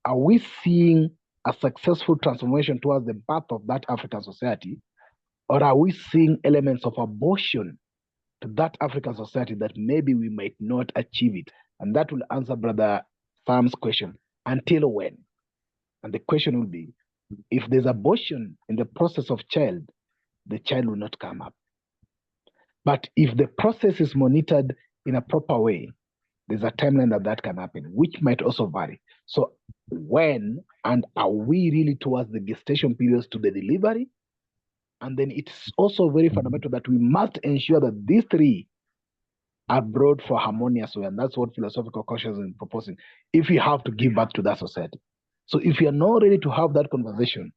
Speaker 1: are we seeing a successful transformation towards the birth of that African society? Or are we seeing elements of abortion to that African society that maybe we might not achieve it? And that will answer Brother Sam's question. Until when? And the question will be, if there's abortion in the process of child, the child will not come up. But if the process is monitored in a proper way, there's a timeline that can happen, which might also vary. So when and are we really towards the gestation periods to the delivery? And then it's also very fundamental that we must ensure that these three are brought for harmonious way. And that's what philosophical consciousness is proposing, if you have to give birth to that society. So if you are not ready to have that conversation,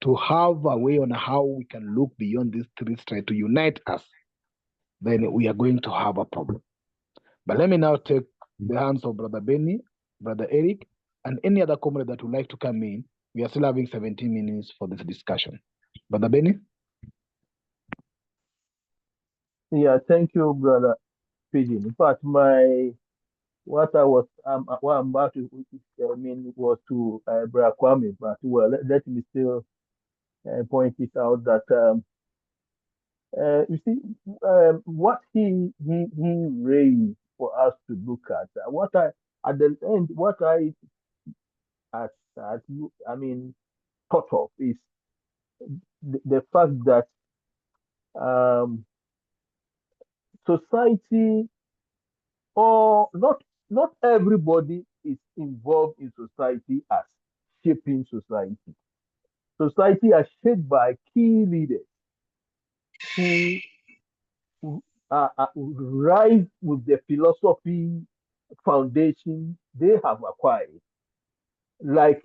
Speaker 1: to have a way on how we can look beyond these three strands to unite us, then we are going to have a problem. But let me now take the hands of Brother Benny, Brother Eric, and any other comrade that would like to come in. We are still having 17 minutes for this discussion. Brother Benny?
Speaker 3: Yeah, thank you, Brother Pigeon. In fact, what I'm about to was to Brother Kwame, but well, let me still point it out that you see what he raised for us to look at. At the end, what I thought of is the fact that society, or not everybody is involved in society as shaping society. Society is shaped by key leaders who rise with the philosophy foundation they have acquired. Like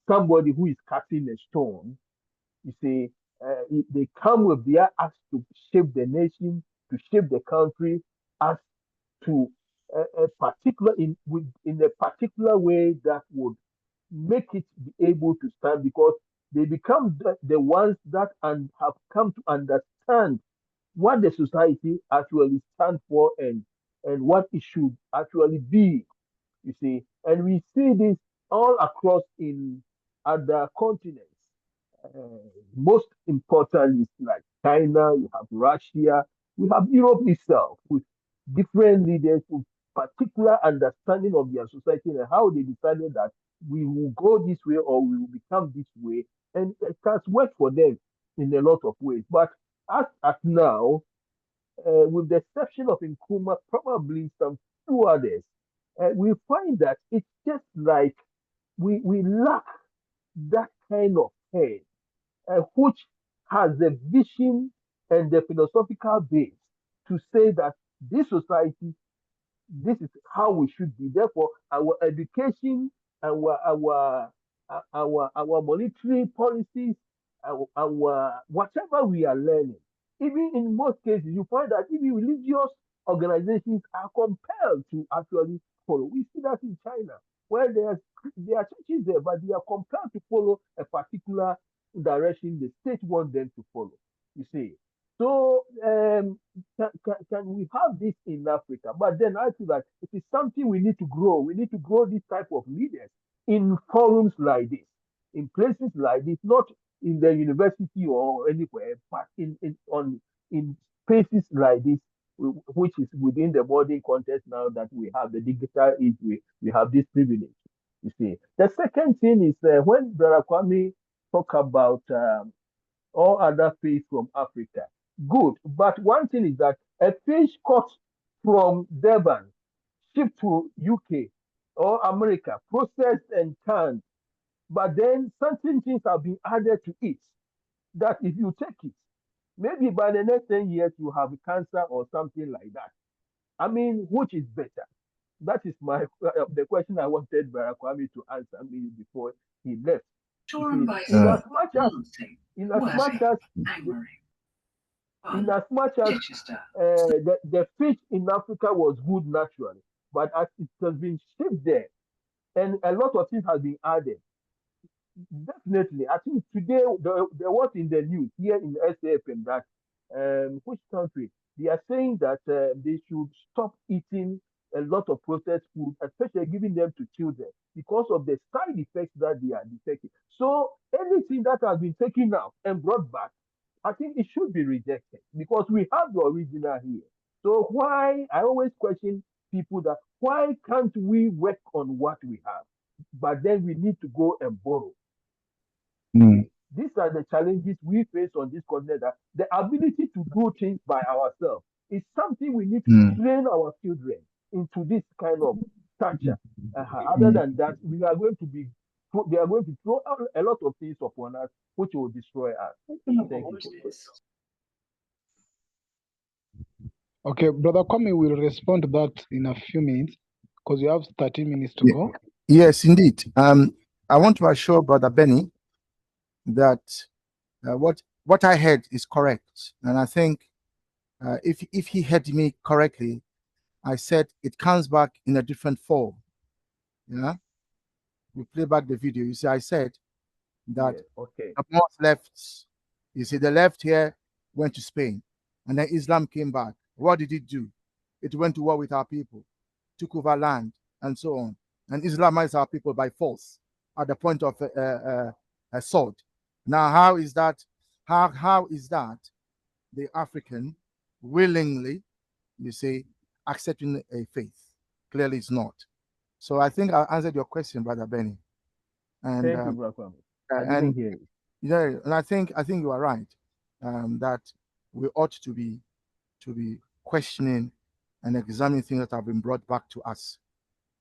Speaker 3: somebody who is casting a stone, you see, they come with their axe to shape the nation, to shape the country, as to a particular in a particular way that would make it be able to stand, because they become the ones that have come to understand what the society actually stands for and what it should actually be. You see, and we see this all across in other continents. Most importantly, like China, you have Russia, we have Europe itself with different leaders with particular understanding of their society and how they decided that we will go this way or we will become this way, and it has worked for them in a lot of ways. But as at now, with the exception of Nkrumah, probably some few others, we find that it's just like we lack that kind of head, which has the vision and the philosophical base to say that this society, this is how we should be. Therefore, our education, our monetary policies, our whatever we are learning, even in most cases, you find that even religious organizations are compelled to actually follow. We see that in China, where there are churches there, but they are compelled to follow a particular direction the state wants them to follow. You see. So can we have this in Africa? But then I feel that it is something we need to grow. We need to grow this type of leaders in forums like this, in places like this, not in the university or anywhere, but in spaces like this, which is within the modern context now that we have the digital age, we have this privilege. You see. The second thing is when Brother Kwame talk about all other fish from Africa. Good. But one thing is that a fish caught from Durban, shipped to UK or America, processed and canned, but then certain things have been added to it that if you take it, maybe by the next 10 years you have cancer or something like that. I mean, which is better? That is my the question I wanted Barack Kwame to answer me before he left. You see, in as much as in as much as in as much as the fish in Africa was good naturally, but as it has been shipped there and a lot of things has been added, definitely, I think today there was in the news here in SAFM that which country they are saying that they should stop eating a lot of processed food, especially giving them to children because of the side effects that they are detecting. So anything that has been taken out and brought back, I think it should be rejected because we have the original here. So why I always question people that why can't we work on what we have, but then we need to go and borrow.
Speaker 10: Mm,
Speaker 3: These are the challenges we face on this continent. That the ability to do things by ourselves is something we need to
Speaker 10: mm,
Speaker 3: train our children into this kind of stature. Other
Speaker 10: mm.
Speaker 3: than that, we are going to be they are going to throw out a lot of things upon us, which will destroy us. Thank you.
Speaker 1: Okay, Brother Kwame will respond to that in a few minutes because you have 13 minutes to
Speaker 10: Ye-
Speaker 1: go.
Speaker 10: Yes, indeed. I want to assure Brother Benny that what I heard is correct, and I think if he heard me correctly, I said it comes back in a different form. Yeah, we play back the video. You see, I said that
Speaker 3: Yes, okay.
Speaker 10: the most left. You see, the left here went to Spain, and then Islam came back. What did it do? It went to war with our people, took over land, and so on, and Islamized our people by force at the point of a sword. Now, how is that? How is that the African willingly, you say, accepting a faith? Clearly, it's not. So I think I answered your question, Brother Benny, and
Speaker 3: Thank you, Brother Kwame. I
Speaker 10: and
Speaker 3: didn't hear you.
Speaker 10: yeah, and I think you are right, that we ought to be questioning and examining things that have been brought back to us.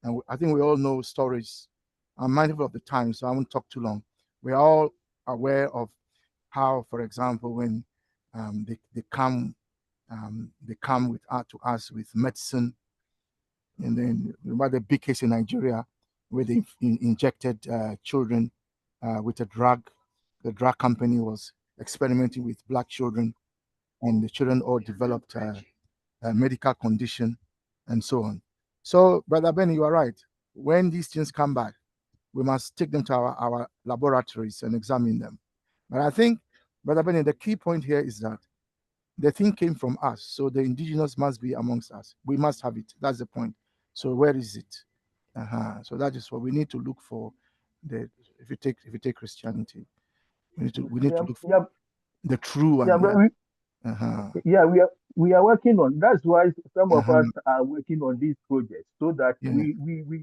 Speaker 10: And I think we all know stories. I'm mindful of the time, so I won't talk too long. We're all aware of how, for example, when they come with to us with medicine, and then remember the big case in Nigeria where they injected children with a drug. The drug company was experimenting with black children, and the children all developed a medical condition and so on. So, Brother Benny, you are right. When these things come back, we must take them to our laboratories and examine them. But I think, Brother Benny, the key point here is that the thing came from us, so the indigenous must be amongst us. We must have it. That's the point. So where is it? So that is what we need to look for. If you take Christianity, we need to
Speaker 3: Yeah,
Speaker 10: look for
Speaker 3: yeah,
Speaker 10: the true
Speaker 3: yeah,
Speaker 10: and
Speaker 3: but
Speaker 10: uh-huh,
Speaker 3: yeah, we are working on. That's why some of
Speaker 10: uh-huh,
Speaker 3: us are working on these projects so that
Speaker 10: yeah,
Speaker 3: we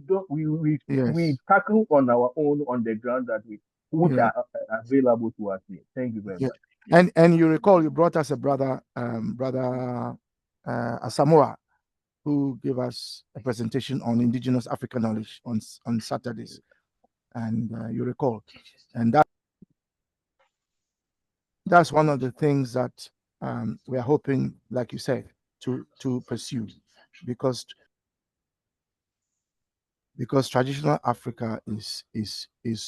Speaker 3: don't we
Speaker 10: yes,
Speaker 3: tackle on our own on the ground that we which
Speaker 10: yeah,
Speaker 3: are available to us here. Thank you very
Speaker 10: yeah.
Speaker 3: much.
Speaker 10: And you recall you brought us a brother Asamoah, who gave us a presentation on indigenous African knowledge on Saturdays, and you recall, and that's one of the things that we are hoping, like you said, to pursue, because traditional Africa is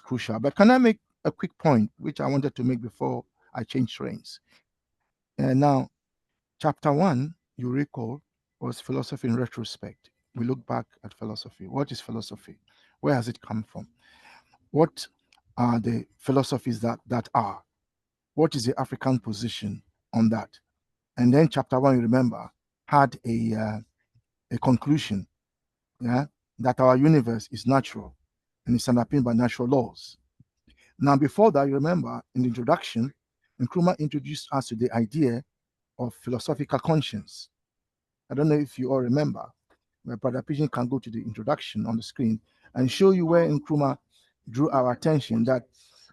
Speaker 10: crucial. But can I make a quick point, which I wanted to make before I change trains? And now, chapter 1, you recall, was philosophy in retrospect. We look back at philosophy. What is philosophy? Where has it come from? What are the philosophies that are? What is the African position on that? And then chapter 1, you remember, had a conclusion, yeah, that our universe is natural and it's underpinned by natural laws. Now, before that, you remember in the introduction, Nkrumah introduced us to the idea of philosophical conscience. I don't know if you all remember, where Brother Pigeon can go to the introduction on the screen and show you where Nkrumah drew our attention that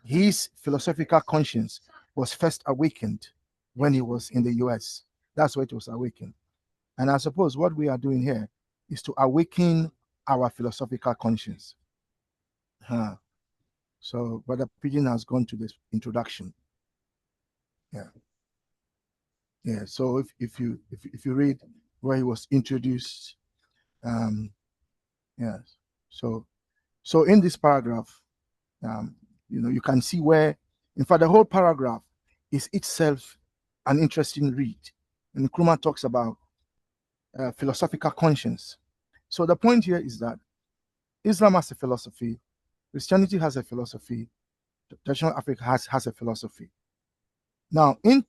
Speaker 10: his philosophical conscience was first awakened when he was in the US. That's where it was awakened. And I suppose what we are doing here is to awaken our philosophical conscience. So Brother Pigeon has gone to this introduction. Yeah. Yeah. So if you read where he was introduced. Yes. So in this paragraph, you can see where, in fact, the whole paragraph is itself an interesting read. And Nkrumah talks about philosophical conscience. So the point here is that Islam has a philosophy, Christianity has a philosophy, traditional Africa has a philosophy. Now, in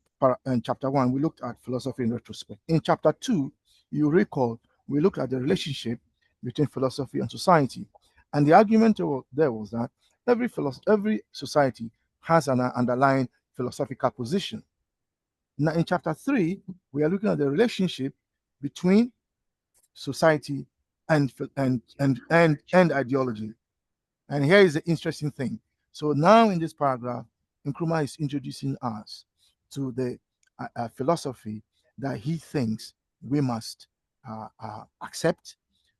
Speaker 10: chapter 1, we looked at philosophy in retrospect. In chapter 2, you recall, we looked at the relationship between philosophy and society. And the argument there was that every society has an underlying philosophical position. Now, in chapter 3, we are looking at the relationship between society and ideology. And here is the interesting thing. So now in this paragraph, Nkrumah is introducing us to the philosophy that he thinks we must accept.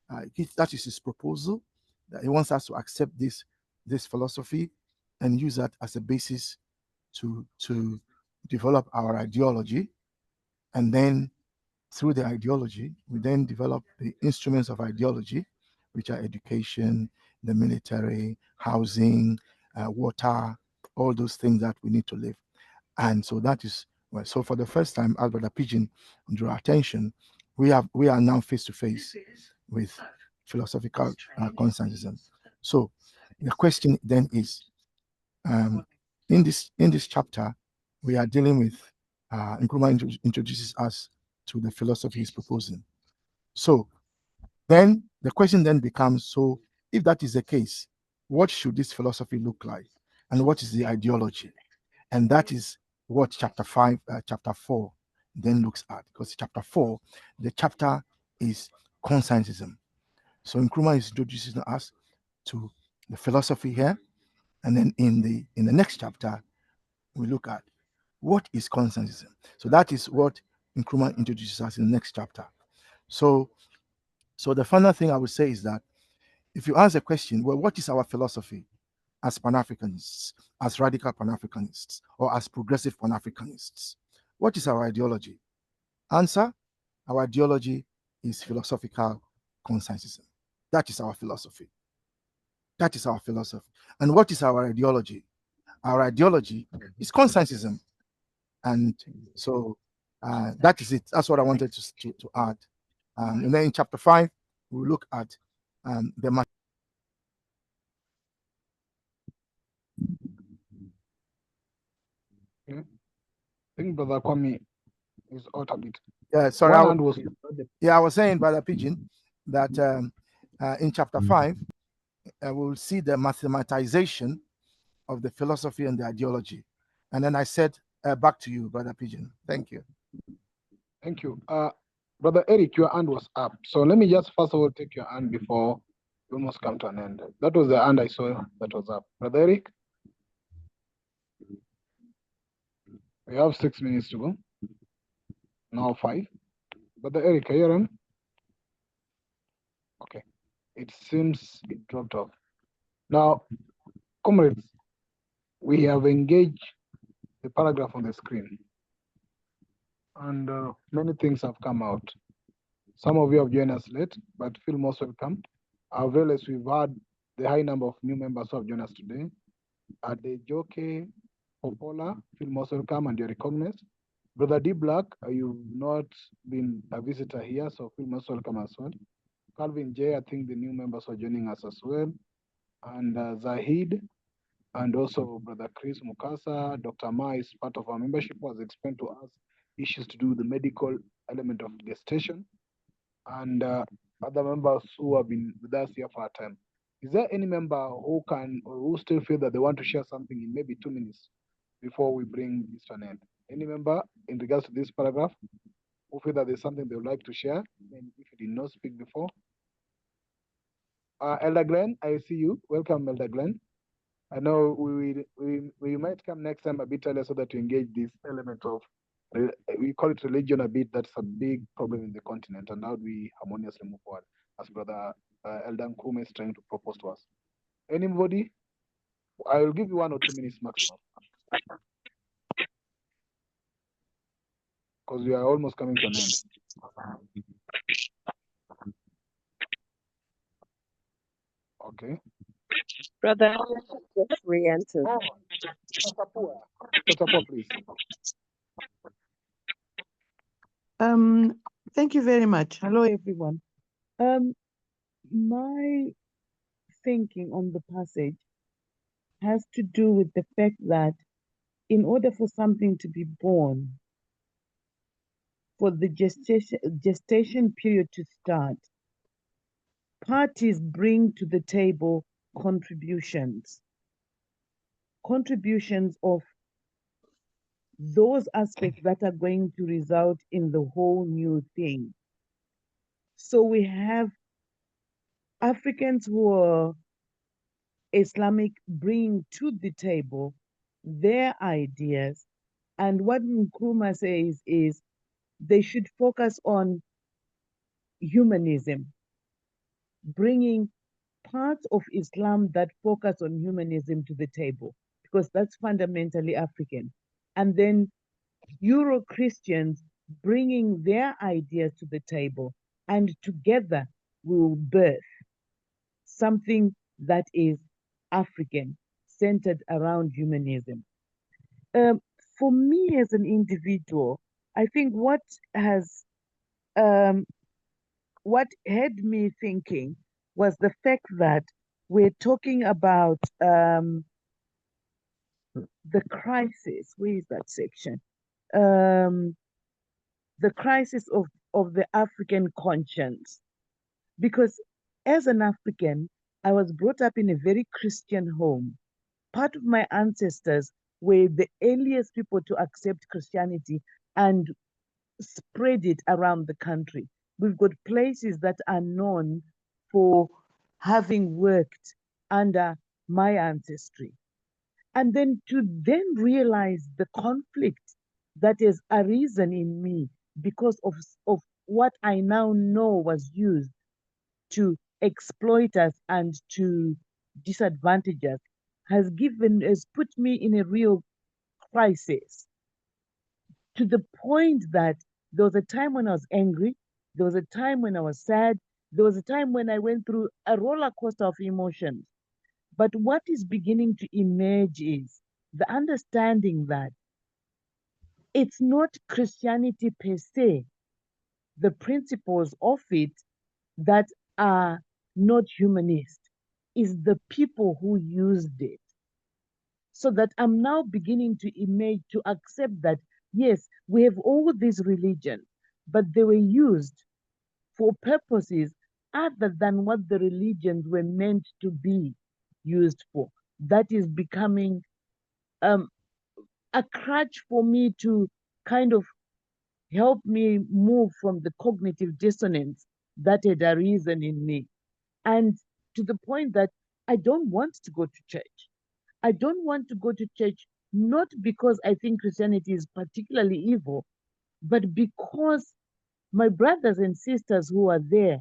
Speaker 10: That is his proposal, that he wants us to accept this philosophy and use that as a basis to develop our ideology. And then through the ideology, we then develop the instruments of ideology, which are education, the military, housing, water, all those things that we need to live. And so that is, well, so for the first time, as Brother Pigeon drew our attention, we are now face to face with philosophical consciencism. So the question then is, in this chapter, we are dealing with Nkrumah introduces us to the philosophy he's proposing. So then the question then becomes, so if that is the case, what should this philosophy look like? And what is the ideology? And that is what chapter 4 then looks at, because chapter 4, the chapter is consciencism. So Nkrumah is introducing us to the philosophy here, and then in the next chapter, we look at what is consciencism. So that is what Nkrumah introduces us in the next chapter. So the final thing I would say is that if you ask a question, well, what is our philosophy as Pan-Africanists, as radical Pan-Africanists, or as progressive Pan-Africanists? What is our ideology? Answer, our ideology is philosophical consciencism. That is our philosophy. That is our philosophy. And what is our ideology? Our ideology is consciencism. And so that is it. That's what I wanted to add. And then in chapter 5, we'll look at the
Speaker 1: I think Brother Kwame is out a bit.
Speaker 10: Yeah, sorry.
Speaker 1: One hand was
Speaker 10: I was saying, Brother Pigeon, that in chapter 5, we'll see the mathematization of the philosophy and the ideology. And then I said, back to you, Brother Pigeon. Thank you.
Speaker 1: Thank you. Brother Eric, your hand was up. So let me just first of all take your hand before we almost come to an end. That was the hand I saw that was up. Brother Eric? We have 6 minutes to go. Now 5. Brother Eric, are you on? Okay. It seems it dropped off. Now, comrades, we have engaged the paragraph on the screen. And many things have come out. Some of you have joined us late, but feel most welcome. As well as we've had the high number of new members who have joined us today. Adejoke Popola, feel most welcome and you're recognized. Brother D Black, you've not been a visitor here, so feel most welcome as well. Calvin J, I think the new members are joining us as well. And Zahid, and also Brother Chris Mukasa, Dr. Ma is part of our membership, who has explained to us issues to do with the medical element of gestation, and other members who have been with us here for a time. Is there any member who can, or who still feel that they want to share something in maybe 2 minutes before we bring this to an end? Any member in regards to this paragraph who feel that there's something they would like to share, and if you did not speak before? Elder Glenn, I see you. Welcome, Elder Glenn. I know we might come next time a bit earlier so that we engage this element of, we call it religion a bit, that's a big problem in the continent, and how do we harmoniously move forward, as Brother Elder Nkrumah is trying to propose to us. Anybody? I will give you 1 or 2 minutes maximum, because we are almost coming to an end.
Speaker 6: Brother, just re-entered.
Speaker 1: Sapua, please.
Speaker 12: Thank you very much. Hello, everyone. My thinking on the passage has to do with the fact that in order for something to be born, for the gestation period to start, parties bring to the table contributions of those aspects that are going to result in the whole new thing. So we have Africans who are Islamic bringing to the table their ideas, and what Nkrumah says is they should focus on humanism, bringing parts of Islam that focus on humanism to the table, because that's fundamentally African. And then Euro-Christians bringing their ideas to the table, and together we will birth something that is African, centered around humanism. For me as an individual, I think what had me thinking was the fact that we're talking about the crisis. Where is that section? The crisis of the African conscience. Because as an African, I was brought up in a very Christian home. Part of my ancestors were the earliest people to accept Christianity and spread it around the country. We've got places that are known for having worked under my ancestry. And then to then realize the conflict that has arisen in me because of what I now know was used to exploit us and to disadvantage us has put me in a real crisis, to the point that there was a time when I was angry, there was a time when I was sad, there was a time when I went through a roller coaster of emotions. But what is beginning to emerge is the understanding that it's not Christianity per se, the principles of it that are not humanist, is the people who used it. So that I'm now beginning to accept that, yes, we have all these religions, but they were used for purposes other than what the religions were meant to be used for. That is becoming a crutch for me to kind of help me move from the cognitive dissonance that had arisen in me. And to the point that I don't want to go to church. I don't want to go to church, not because I think Christianity is particularly evil, but because my brothers and sisters who are there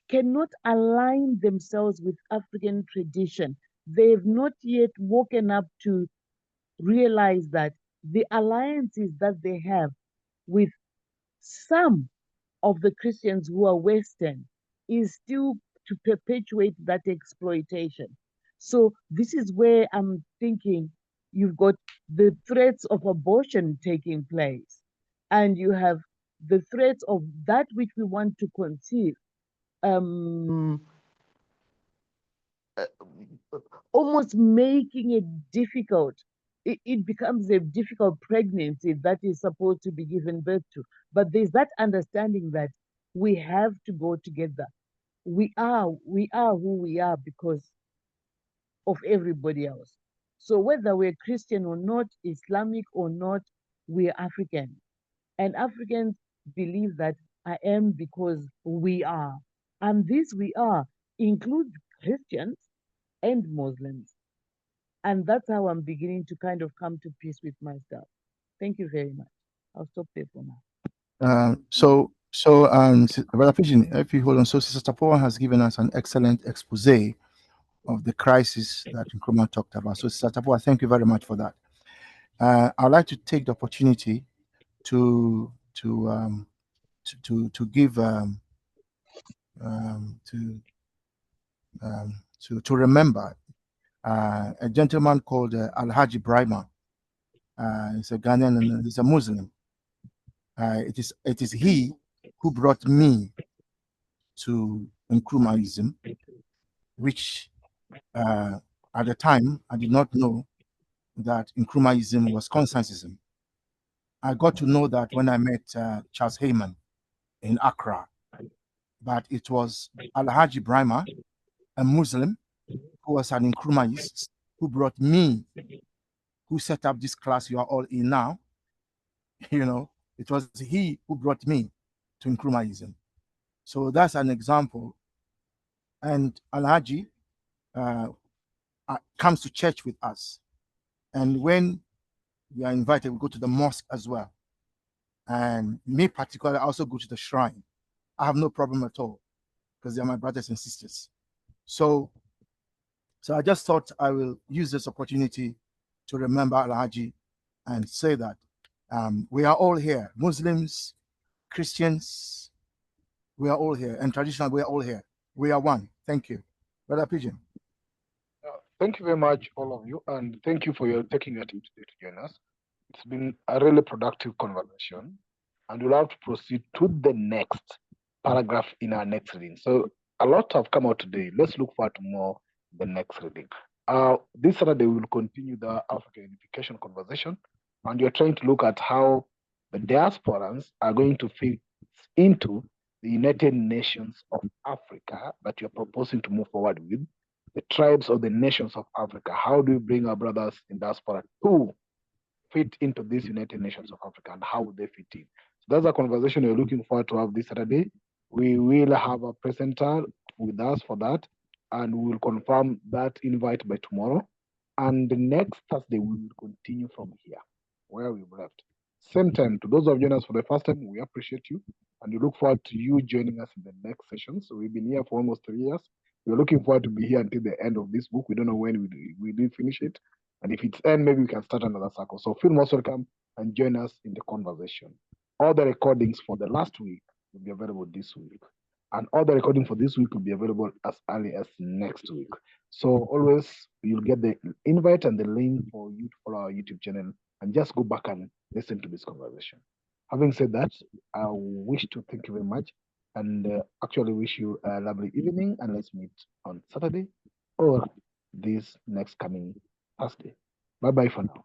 Speaker 12: cannot align themselves with African tradition. They have not yet woken up to realize that the alliances that they have with some of the Christians who are Western is still to perpetuate that exploitation. So this is where I'm thinking you've got the threats of abortion taking place, and you have the threats of that which we want to conceive, almost making it difficult. It becomes a difficult pregnancy that is supposed to be given birth to. But there's that understanding that we have to go together. We are who we are because of everybody else. So whether we're Christian or not, Islamic or not, we're African. And Africans believe that I am because we are. And this we are includes Christians and Muslims. And that's how I'm beginning to kind of come to peace with myself. Thank you very much. I'll stop there for now.
Speaker 10: Brother Pigeon, if you hold on, so Sister Tapua has given us an excellent expose of the crisis that Nkrumah talked about. So Sister Tapua, thank you very much for that. I'd like to take the opportunity to give to remember a gentleman called Alhaji Brahma. He's a Ghanaian and he's a Muslim. It is he who brought me to Nkrumahism, which at the time I did not know that Nkrumah was Consciencism. I got to know that when I met Charles Heyman in Accra, but it was Alhaji Brahma, a Muslim who was an Nkrumahist, who brought me, who set up this class you are all in now. You know, it was he who brought me to Nkrumahism. So that's an example. And Alhaji comes to church with us. And when we are invited, we go to the mosque as well. And me particularly, I also go to the shrine. I have no problem at all because they're my brothers and sisters. So I just thought I will use this opportunity to remember Alhaji and say that we are all here, Muslims, Christians, we are all here, and traditional, we are all here. We are one. Thank you. Brother Pigeon.
Speaker 1: Thank you very much, all of you, and thank you for your taking your time today to join us. It's been a really productive conversation, and we'll have to proceed to the next paragraph in our next reading. So a lot have come out today. Let's look forward to more the next reading. This Saturday, we will continue the African unification conversation, and you're trying to look at how the diasporans are going to fit into the United Nations of Africa that you're proposing to move forward with, the tribes of the nations of Africa. How do we bring our brothers in diaspora to fit into these United Nations of Africa, and how would they fit in? So that's a conversation we're looking forward to have this Saturday. We will have a presenter with us for that, and we will confirm that invite by tomorrow. And the next Thursday, we will continue from here, where we've left. Same time, to those of you joining us for the first time, we appreciate you, and we look forward to you joining us in the next session. So we've been here for almost 3 years. We're looking forward to be here until the end of this book. We don't know when we do finish it. And if it's end, maybe we can start another circle. So feel most welcome and join us in the conversation. All the recordings for the last week will be available this week. And all the recording for this week will be available as early as next week. So always you'll get the invite and the link for you to follow our YouTube channel and just go back and listen to this conversation. Having said that, I wish to thank you very much and actually wish you a lovely evening, and let's meet on Saturday or this next coming Thursday. Bye-bye for now.